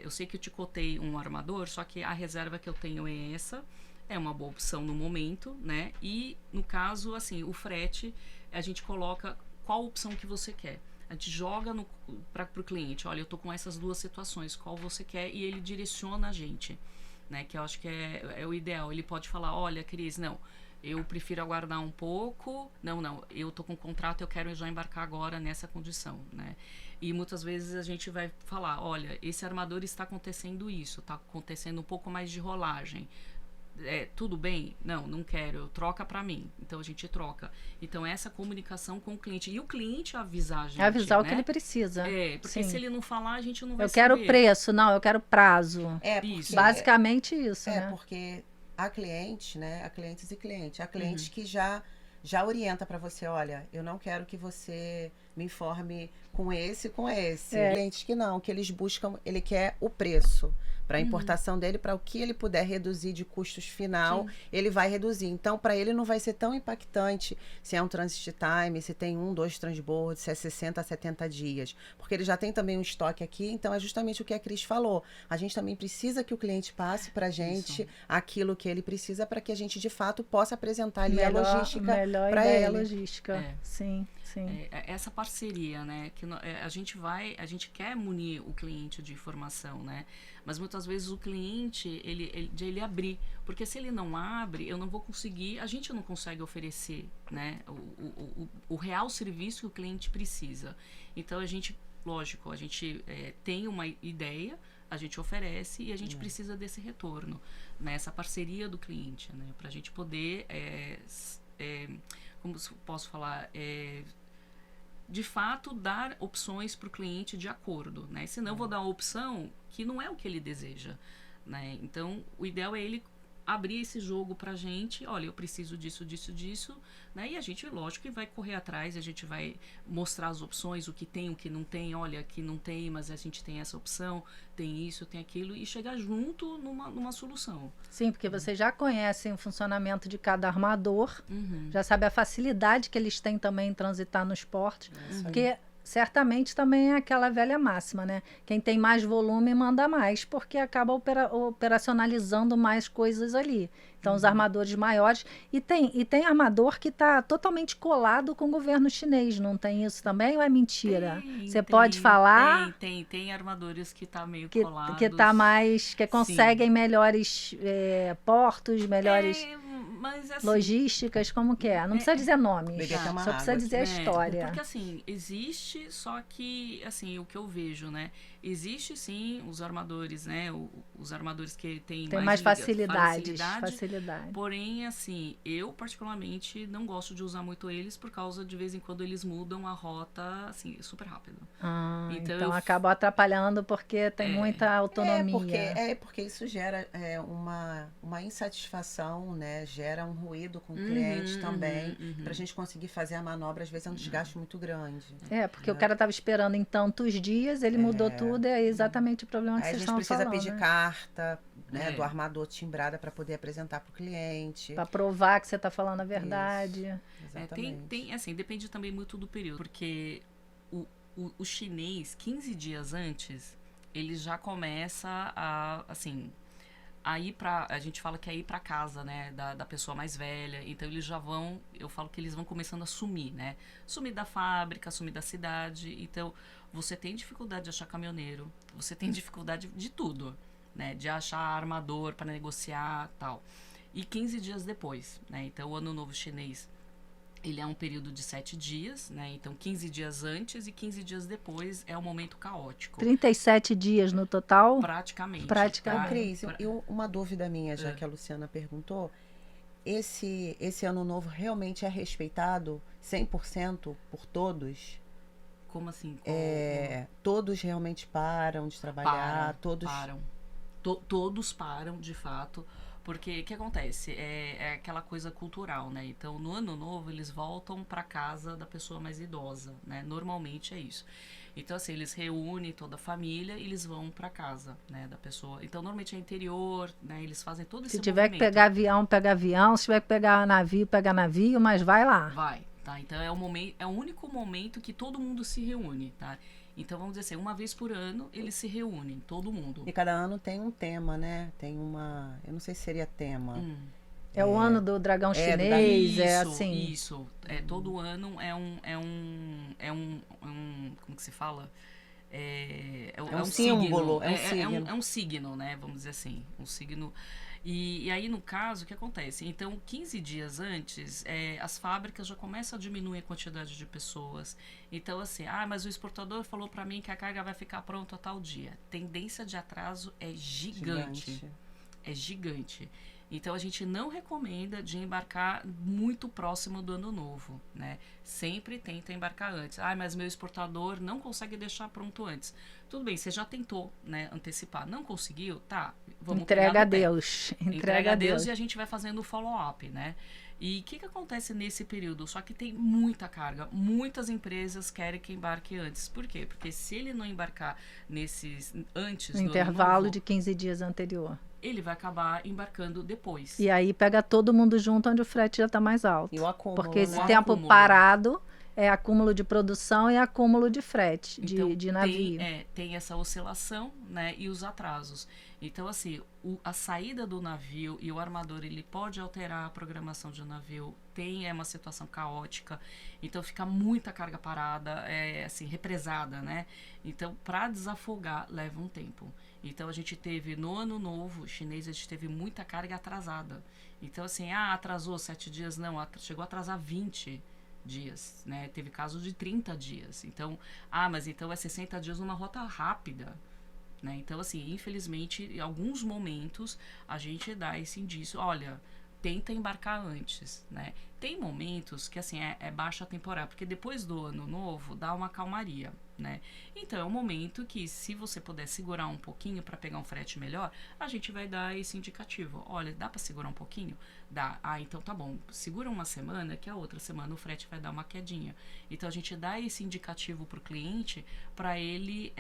eu sei que eu te cotei um armador, só que a reserva que eu tenho é essa. É uma boa opção no momento, né? E, no caso, assim, o frete, a gente coloca qual opção que você quer. A gente joga para o cliente. Olha, eu tô com essas duas situações. Qual você quer? E ele direciona a gente, né? Que eu acho que é o ideal. Ele pode falar, olha, Cris, não... Eu prefiro aguardar um pouco. Não, eu tô com contrato, eu quero já embarcar agora nessa condição, né? E muitas vezes a gente vai falar, olha, esse armador está acontecendo isso, está acontecendo um pouco mais de rolagem. Tudo bem? Não quero, troca para mim. Então a gente troca. Então essa comunicação com o cliente. E o cliente avisar a gente. Avisar, né? O que ele precisa. Porque se ele não falar, a gente não vai saber. Eu quero preço, não, eu quero prazo. Isso. Basicamente isso, né? Porque há clientes, né? Há clientes e clientes. Há clientes que já orienta para você, olha, eu não quero que você me informe com esse. Clientes que não, que eles buscam, ele quer o preço para a importação dele, para o que ele puder reduzir de custos final, ele vai reduzir. Então, para ele não vai ser tão impactante se é um transit time, se tem 1, 2 transbordos, se é 60 a 70 dias. Porque ele já tem também um estoque aqui, então é justamente o que a Cris falou. A gente também precisa que o cliente passe para a gente aquilo que ele precisa para que a gente, de fato, possa apresentar ali a logística para ele. A logística, sim. Essa parceria, né? Que a gente quer munir o cliente de informação, né? Mas muitas vezes o cliente, ele abrir. Porque se ele não abre, eu não vou conseguir, a gente não consegue oferecer, né? O real serviço que o cliente precisa. Então, lógico, a gente tem uma ideia, a gente oferece e a gente precisa desse retorno, né? Essa parceria do cliente, né? Para a gente poder, como posso falar, de fato dar opções para o cliente de acordo, né? Senão eu vou dar uma opção que não é o que ele deseja, né? Então, o ideal é ele abrir esse jogo pra gente, olha, eu preciso disso, né? E a gente, lógico, que vai correr atrás, a gente vai mostrar as opções, o que tem, o que não tem, olha, aqui não tem, mas a gente tem essa opção, tem isso, tem aquilo, e chegar junto numa solução. Sim, porque vocês já conhecem o funcionamento de cada armador, já sabe a facilidade que eles têm também em transitar nos portos, porque certamente também é aquela velha máxima, né? Quem tem mais volume manda mais, porque acaba operacionalizando mais coisas ali. Então, os armadores maiores... E tem armador que está totalmente colado com o governo chinês, não tem isso também ou é mentira? Você pode falar... Tem armadores que tá meio colados. Que tá mais... Que conseguem melhores portos, melhores... Mas, assim, logísticas, como que é? Não precisa dizer nomes, só precisa dizer a história. Porque, assim, existe, só que, assim, o que eu vejo, né? Existe, sim, os armadores, né? Os armadores que têm mais facilidade. Porém, assim, eu, particularmente, não gosto de usar muito eles por causa, de vez em quando, eles mudam a rota, assim, super rápido. Então acaba atrapalhando porque tem muita autonomia. Porque isso gera uma insatisfação, né? Gera um ruído com o cliente também. Pra gente conseguir fazer a manobra, às vezes é um desgaste muito grande. Porque o cara estava esperando em tantos dias, ele mudou tudo, é exatamente o problema que vocês estão falando. A gente precisa pedir carta, né, do armador timbrada para poder apresentar para o cliente. Para provar que você está falando a verdade. Exatamente. Assim, depende também muito do período, porque o chinês, 15 dias antes, ele já começa a, assim... a gente fala que é ir para casa, né, da pessoa mais velha. Então eles já vão, eu falo que eles vão começando a sumir, né? Sumir da fábrica, sumir da cidade. Então você tem dificuldade de achar caminhoneiro, você tem dificuldade de tudo, né? De achar armador para negociar, tal. E 15 dias depois, né? Então o Ano Novo Chinês, ele é um período de 7 dias, né? Então 15 dias antes e 15 dias depois é um momento caótico. 37 dias no total? Praticamente. Cris, uma dúvida minha, já que a Luciana perguntou, esse Ano Novo realmente é respeitado 100% por todos? Como assim? Todos realmente param de trabalhar? Param. Todos param, de fato. Porque o que acontece? É aquela coisa cultural, né? Então, no ano novo, eles voltam para casa da pessoa mais idosa, né? Normalmente é isso. Então, assim, eles reúnem toda a família e eles vão para casa, né, da pessoa. Então, normalmente é interior, né? Eles fazem todo esse movimento. Se tiver que pegar avião, pega avião. Se tiver que pegar navio, pega navio, mas vai lá. Vai, tá? Então, é o único momento que todo mundo se reúne, tá? Então, vamos dizer assim, uma vez por ano, eles se reúnem, todo mundo. E cada ano tem um tema, né? Tem uma... Eu não sei se seria tema. É o ano do dragão chinês, isso, assim. Isso, todo ano é um como que se fala? É um símbolo, é um signo, né? Vamos dizer assim, um signo. E aí, no caso, o que acontece? Então, 15 dias antes, as fábricas já começam a diminuir a quantidade de pessoas. Então, assim, mas o exportador falou para mim que a carga vai ficar pronta a tal dia. Tendência de atraso é gigante. É gigante. Então, a gente não recomenda de embarcar muito próximo do ano novo, né? Sempre tenta embarcar antes. Mas meu exportador não consegue deixar pronto antes. Tudo bem, você já tentou, né, antecipar. Não conseguiu? Tá, vamos entrega a Deus. Entrega a Deus e a gente vai fazendo o follow-up, né? E o que acontece nesse período? Só que tem muita carga. Muitas empresas querem que embarque antes. Por quê? Porque se ele não embarcar antes no intervalo de 15 dias anterior, ele vai acabar embarcando depois. E aí pega todo mundo junto onde o frete já está mais alto. E o acúmulo, porque esse tempo parado é acúmulo de produção e acúmulo de frete, então, de navio. Tem essa oscilação, né, e os atrasos. Então, assim, a saída do navio e o armador, ele pode alterar a programação de um navio. É uma situação caótica. Então, fica muita carga parada, assim, represada, né? Então, para desafogar, leva um tempo. Então, a gente teve, no ano novo chinês, a gente teve muita carga atrasada. Então, assim, atrasou 7 dias? Não, chegou a atrasar 20 dias, né? Teve casos de 30 dias. Então, mas então é 60 dias numa rota rápida, né? Então, assim, infelizmente, em alguns momentos, a gente dá esse indício, olha, tenta embarcar antes, né? Tem momentos que, assim, é baixa temporada, porque depois do ano novo, dá uma calmaria, né? Então, é um momento que, se você puder segurar um pouquinho para pegar um frete melhor, a gente vai dar esse indicativo. Olha, dá para segurar um pouquinho? Dá. Então tá bom. Segura uma semana, que a outra semana o frete vai dar uma quedinha. Então, a gente dá esse indicativo pro cliente para ele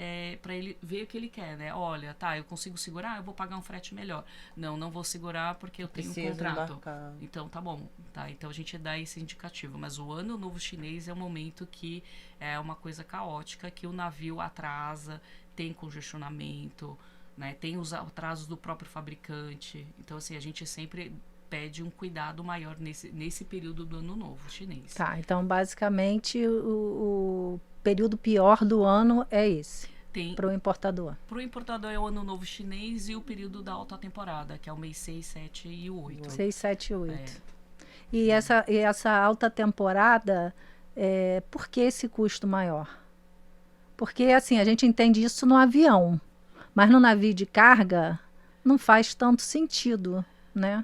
ver o que ele quer, né? Olha, tá, eu consigo segurar, eu vou pagar um frete melhor. Não vou segurar porque eu tenho um contrato. Embarcar. Então, tá bom. Tá? Então, a gente dá esse indicativo. Mas o ano novo chinês é um momento que é uma coisa caótica, que o navio atrasa, tem congestionamento, né? Tem os atrasos do próprio fabricante. Então, assim, a gente sempre pede um cuidado maior nesse período do ano novo chinês. Tá, então basicamente o período pior do ano é esse, para o importador. Para o importador é o ano novo chinês e o período da alta temporada, que é o mês 6, 7 e o 8. 6, 7 e 8. E essa alta temporada, por que esse custo maior? Porque, assim, a gente entende isso no avião, mas no navio de carga não faz tanto sentido, né?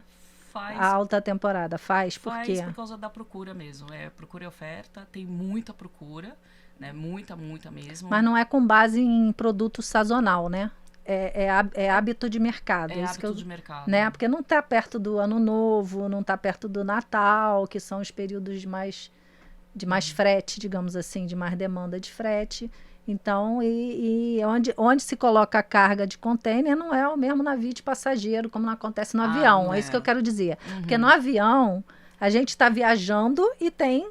A alta temporada faz por quê? Faz por causa da procura mesmo. Procura e oferta, tem muita procura, né? Muita mesmo. Mas não é com base em produto sazonal, né? É hábito de mercado. É hábito de mercado. Né? Porque não está perto do Ano Novo, não está perto do Natal, que são os períodos de mais frete, digamos assim, de mais demanda de frete. Então, onde se coloca a carga de container não é o mesmo navio de passageiro, como não acontece no avião. É isso que eu quero dizer. Porque no avião, a gente está viajando e tem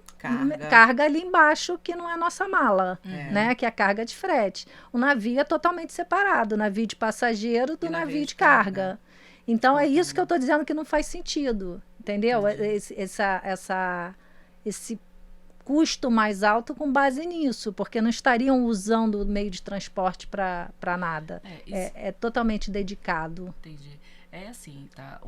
carga ali embaixo, que não é a nossa mala, né? Que é a carga de frete. O navio é totalmente separado, o navio de passageiro do navio de carga. Então, é isso que eu estou dizendo que não faz sentido, entendeu? Esse custo mais alto com base nisso, porque não estariam usando o meio de transporte para nada. É totalmente dedicado. Entendi. É assim, tá?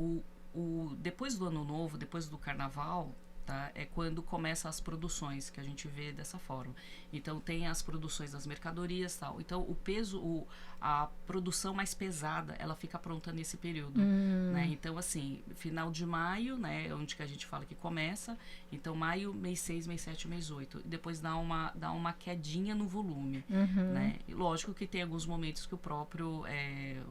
Depois do Ano Novo, depois do Carnaval, tá? É quando começam as produções, que a gente vê dessa forma. Então, tem as produções das mercadorias e tal. Então, o peso, a produção mais pesada, ela fica pronta nesse período, né? Então, assim, final de maio, né? Onde que a gente fala que começa. Então, maio, mês 6, mês 7, mês 8. E depois dá uma quedinha no volume, né? E lógico que tem alguns momentos que o próprio,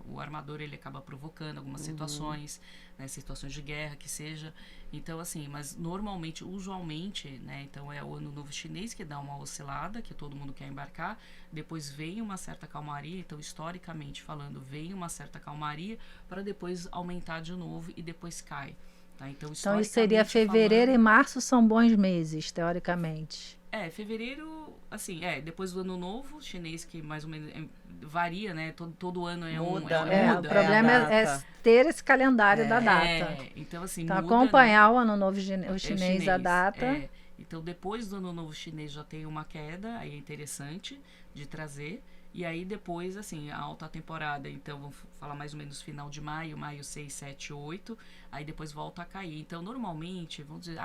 o armador, ele acaba provocando algumas situações, né? Situações de guerra, que seja. Então, assim, mas normalmente, usualmente, né? Então, é o Ano Novo Chinês que dá uma oscilada, que todo mundo quer embarcar. Depois vem uma certa calmaria. Então, historicamente falando, vem uma certa calmaria para depois aumentar de novo e depois cai. Tá? Então, isso seria fevereiro e março são bons meses, teoricamente. Fevereiro, assim, depois do Ano Novo Chinês, que mais ou menos varia, né? Todo ano muda. O problema é ter esse calendário da data. Então, assim, então, muda, acompanhar, né? O Ano Novo chinês, a data. Então, depois do Ano Novo Chinês já tem uma queda, aí é interessante de trazer. E aí, depois, assim, a alta temporada, então, vamos falar mais ou menos final de maio 6, 7, 8, aí depois volta a cair. Então, normalmente, vamos dizer,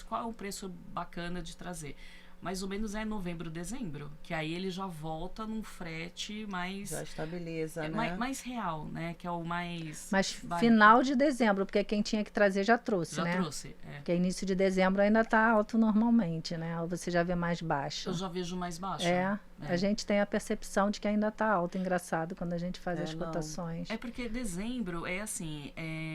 qual é um preço bacana de trazer? Mais ou menos novembro, dezembro, que aí ele já volta num frete mais... Já estabiliza, né? Mais real, né? Que é o mais... Mas final de dezembro, porque quem tinha que trazer já trouxe, né? Já trouxe, Porque início de dezembro ainda está alto normalmente, né? Ou você já vê mais baixo? Eu já vejo mais baixo. A gente tem a percepção de que ainda está alto, engraçado, quando a gente faz as cotações. Porque dezembro é assim,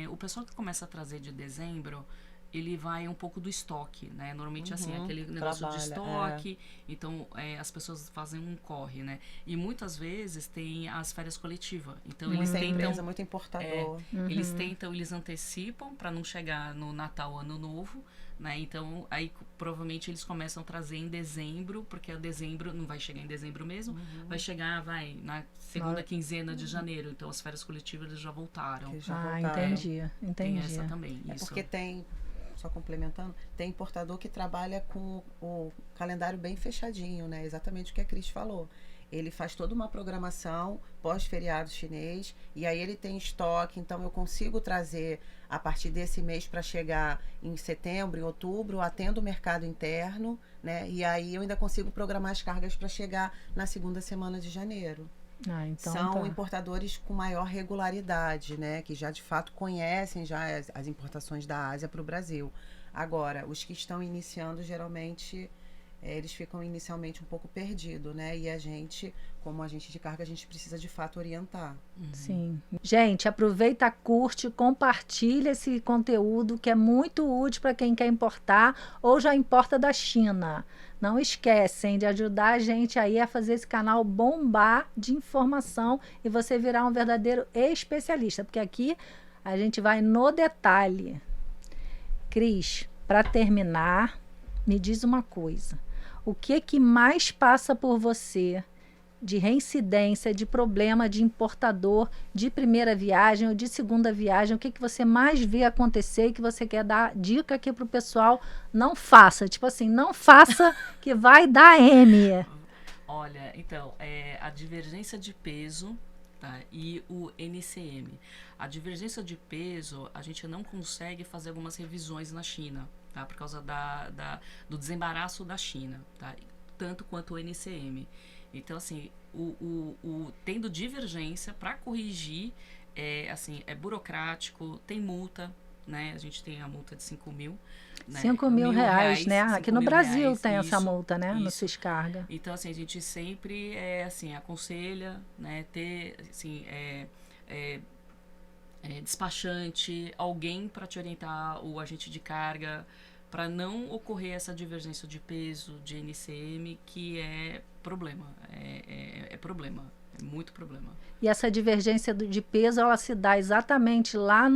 o pessoal que começa a trazer de dezembro... ele vai um pouco do estoque, né? Normalmente, assim, aquele negócio de estoque. Então, as pessoas fazem um corre, né? E muitas vezes tem as férias coletivas. Então, eles tentam... empresa, muito importador. Eles antecipam para não chegar no Natal, Ano Novo, né? Então, aí, provavelmente, eles começam a trazer em dezembro, porque dezembro não vai chegar em dezembro mesmo, vai chegar, na segunda quinzena de janeiro. Então, as férias coletivas eles já voltaram. Entendi. Tem essa também. Isso. Porque tem... Só complementando, tem importador que trabalha com o calendário bem fechadinho, né? Exatamente o que a Cris falou. Ele faz toda uma programação pós-feriado chinês e aí ele tem estoque, então eu consigo trazer a partir desse mês para chegar em setembro, em outubro, atendo o mercado interno, né? E aí eu ainda consigo programar as cargas para chegar na segunda semana de janeiro. Então são importadores com maior regularidade, né? Que já de fato conhecem já as importações da Ásia para o Brasil. Agora, os que estão iniciando, geralmente, eles ficam inicialmente um pouco perdidos, né? E a gente, como agente de carga, a gente precisa de fato orientar. Sim. Gente, aproveita, curte, compartilha esse conteúdo que é muito útil para quem quer importar ou já importa da China. Não esquecem de ajudar a gente aí a fazer esse canal bombar de informação e você virar um verdadeiro especialista, porque aqui a gente vai no detalhe. Cris, para terminar, me diz uma coisa. O que mais passa por você de reincidência, de problema de importador de primeira viagem ou de segunda viagem? O que você mais vê acontecer e que você quer dar dica aqui pro pessoal? Não faça, tipo assim, não faça que vai dar M. Olha, então, a divergência de peso, tá, e o NCM. A divergência de peso, a gente não consegue fazer algumas revisões na China, tá, por causa do desembaraço da China, tá, tanto quanto o NCM. Então, assim, tendo divergência para corrigir, é burocrático, tem multa, né? A gente tem a multa de 5 mil. Né? 5 mil reais, né? Aqui no Brasil tem essa multa, né? No Siscarga. Então, assim, a gente sempre aconselha, né? Ter, assim, despachante, alguém para te orientar, o agente de carga, para não ocorrer essa divergência de peso, de NCM, que é problema, problema, é muito problema. E essa divergência de peso, ela se dá exatamente lá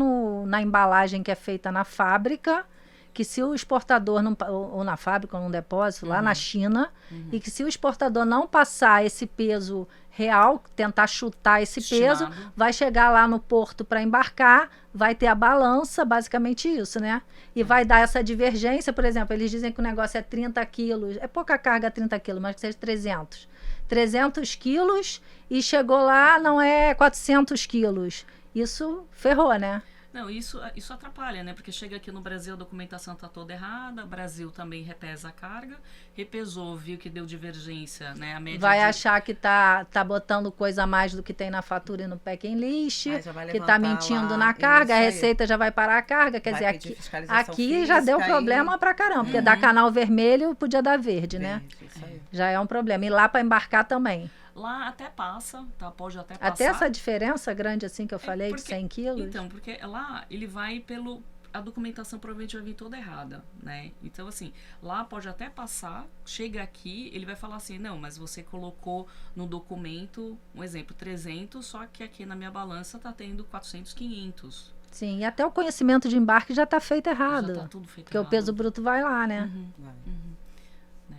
na embalagem que é feita na fábrica, que se o exportador, ou na fábrica, ou no depósito, lá na China, e que se o exportador não passar esse peso real, tentar chutar esse peso, vai chegar lá no porto para embarcar, vai ter a balança, basicamente isso, né? E vai dar essa divergência, por exemplo, eles dizem que o negócio é 30 quilos, é pouca carga 30 quilos, mas que seja 300. 300 quilos e chegou lá, não é 400 quilos. Isso ferrou, né? Não, isso atrapalha, né? Porque chega aqui no Brasil, a documentação está toda errada, o Brasil também repesa a carga, repesou, viu que deu divergência, né? A média vai achar que tá botando coisa a mais do que tem na fatura e no packing list, que tá mentindo na carga, a Receita já vai parar a carga, quer dizer, aqui já deu problema pra caramba, porque dar canal vermelho podia dar verde, né? Já é um problema. E lá para embarcar também. Lá até passa, tá? Pode até passar. Até essa diferença grande assim que eu falei, de 100 quilos? Então, porque lá ele vai a documentação provavelmente vai vir toda errada, né? Então, assim, lá pode até passar, chega aqui, ele vai falar assim, não, mas você colocou no documento, um exemplo, 300, só que aqui na minha balança tá tendo 400, 500. Sim, e até o conhecimento de embarque já tá feito errado. Já tá tudo feito porque errado. O peso bruto vai lá, né?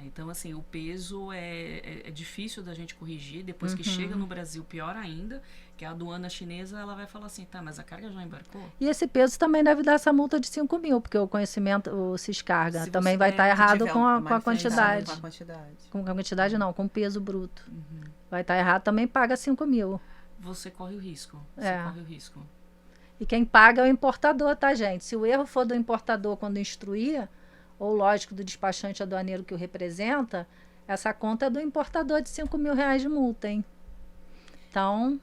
Então, assim, o peso é difícil da gente corrigir. Depois que chega no Brasil, pior ainda, que a aduana chinesa, ela vai falar assim, tá, mas a carga já embarcou? E esse peso também deve dar essa multa de 5 mil, porque o conhecimento, o Ciscarga, também vai estar errado com a quantidade. Com a quantidade não, com o peso bruto. Vai estar errado, também paga 5 mil. Você corre o risco. E quem paga é o importador, tá, gente? Se o erro for do importador quando instruir, ou lógico do despachante aduaneiro que o representa, essa conta é do importador de 5 mil reais de multa, hein? Então,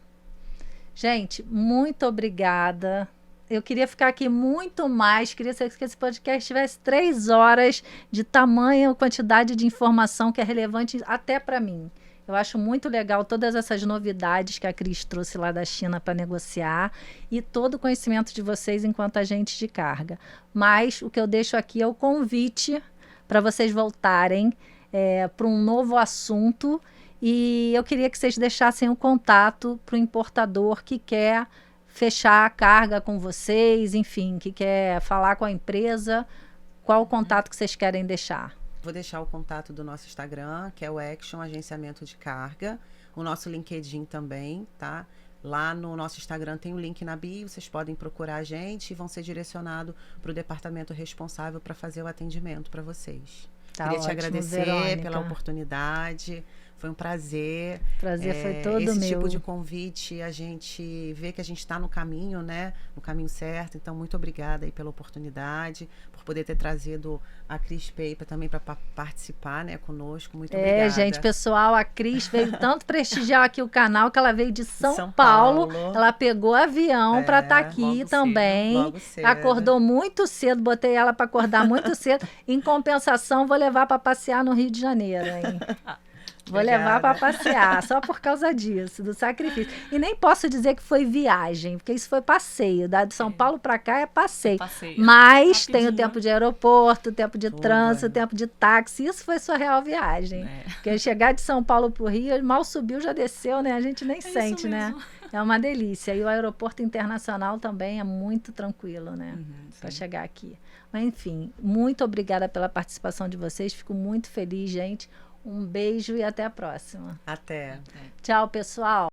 gente, muito obrigada. Eu queria ficar aqui muito mais, queria que esse podcast tivesse 3 horas de tamanha quantidade de informação que é relevante até para mim. Eu acho muito legal todas essas novidades que a Cris trouxe lá da China para negociar e todo o conhecimento de vocês enquanto agentes de carga. Mas o que eu deixo aqui é o convite para vocês voltarem para um novo assunto e eu queria que vocês deixassem o contato para o importador que quer fechar a carga com vocês, enfim, que quer falar com a empresa. Qual o contato que vocês querem deixar? Vou deixar o contato do nosso Instagram, que é o Action Agenciamento de Carga. O nosso LinkedIn também, tá? Lá no nosso Instagram tem um link na bio, vocês podem procurar a gente e vão ser direcionados para o departamento responsável para fazer o atendimento para vocês. Tá, queria ótimo, te agradecer Verônica, pela oportunidade. Foi um prazer. Prazer foi todo esse meu. tipo de convite, a gente vê que a gente está no caminho, né? No caminho certo. Então, muito obrigada aí pela oportunidade, por poder ter trazido a Cris Peiper também para participar, né, conosco. Muito obrigada. Gente, pessoal, a Cris veio tanto prestigiar aqui o canal que ela veio de São Paulo. Ela pegou avião para estar aqui também. Logo cedo. Acordou muito cedo, botei ela para acordar muito cedo. Em compensação, vou levar para passear no Rio de Janeiro, hein? Vou levar para passear, só por causa disso, do sacrifício. E nem posso dizer que foi viagem, porque isso foi passeio. De São Paulo para cá é passeio. Mas rapidinho. Tem o tempo de aeroporto, o tempo de trânsito, o tempo de táxi. Isso foi sua real viagem. Porque chegar de São Paulo para o Rio, mal subiu, já desceu, né? A gente nem sente, né? É uma delícia. E o aeroporto internacional também é muito tranquilo, né? Para chegar aqui. Mas, enfim, muito obrigada pela participação de vocês. Fico muito feliz, gente. Um beijo e até a próxima. Até. Tchau, pessoal.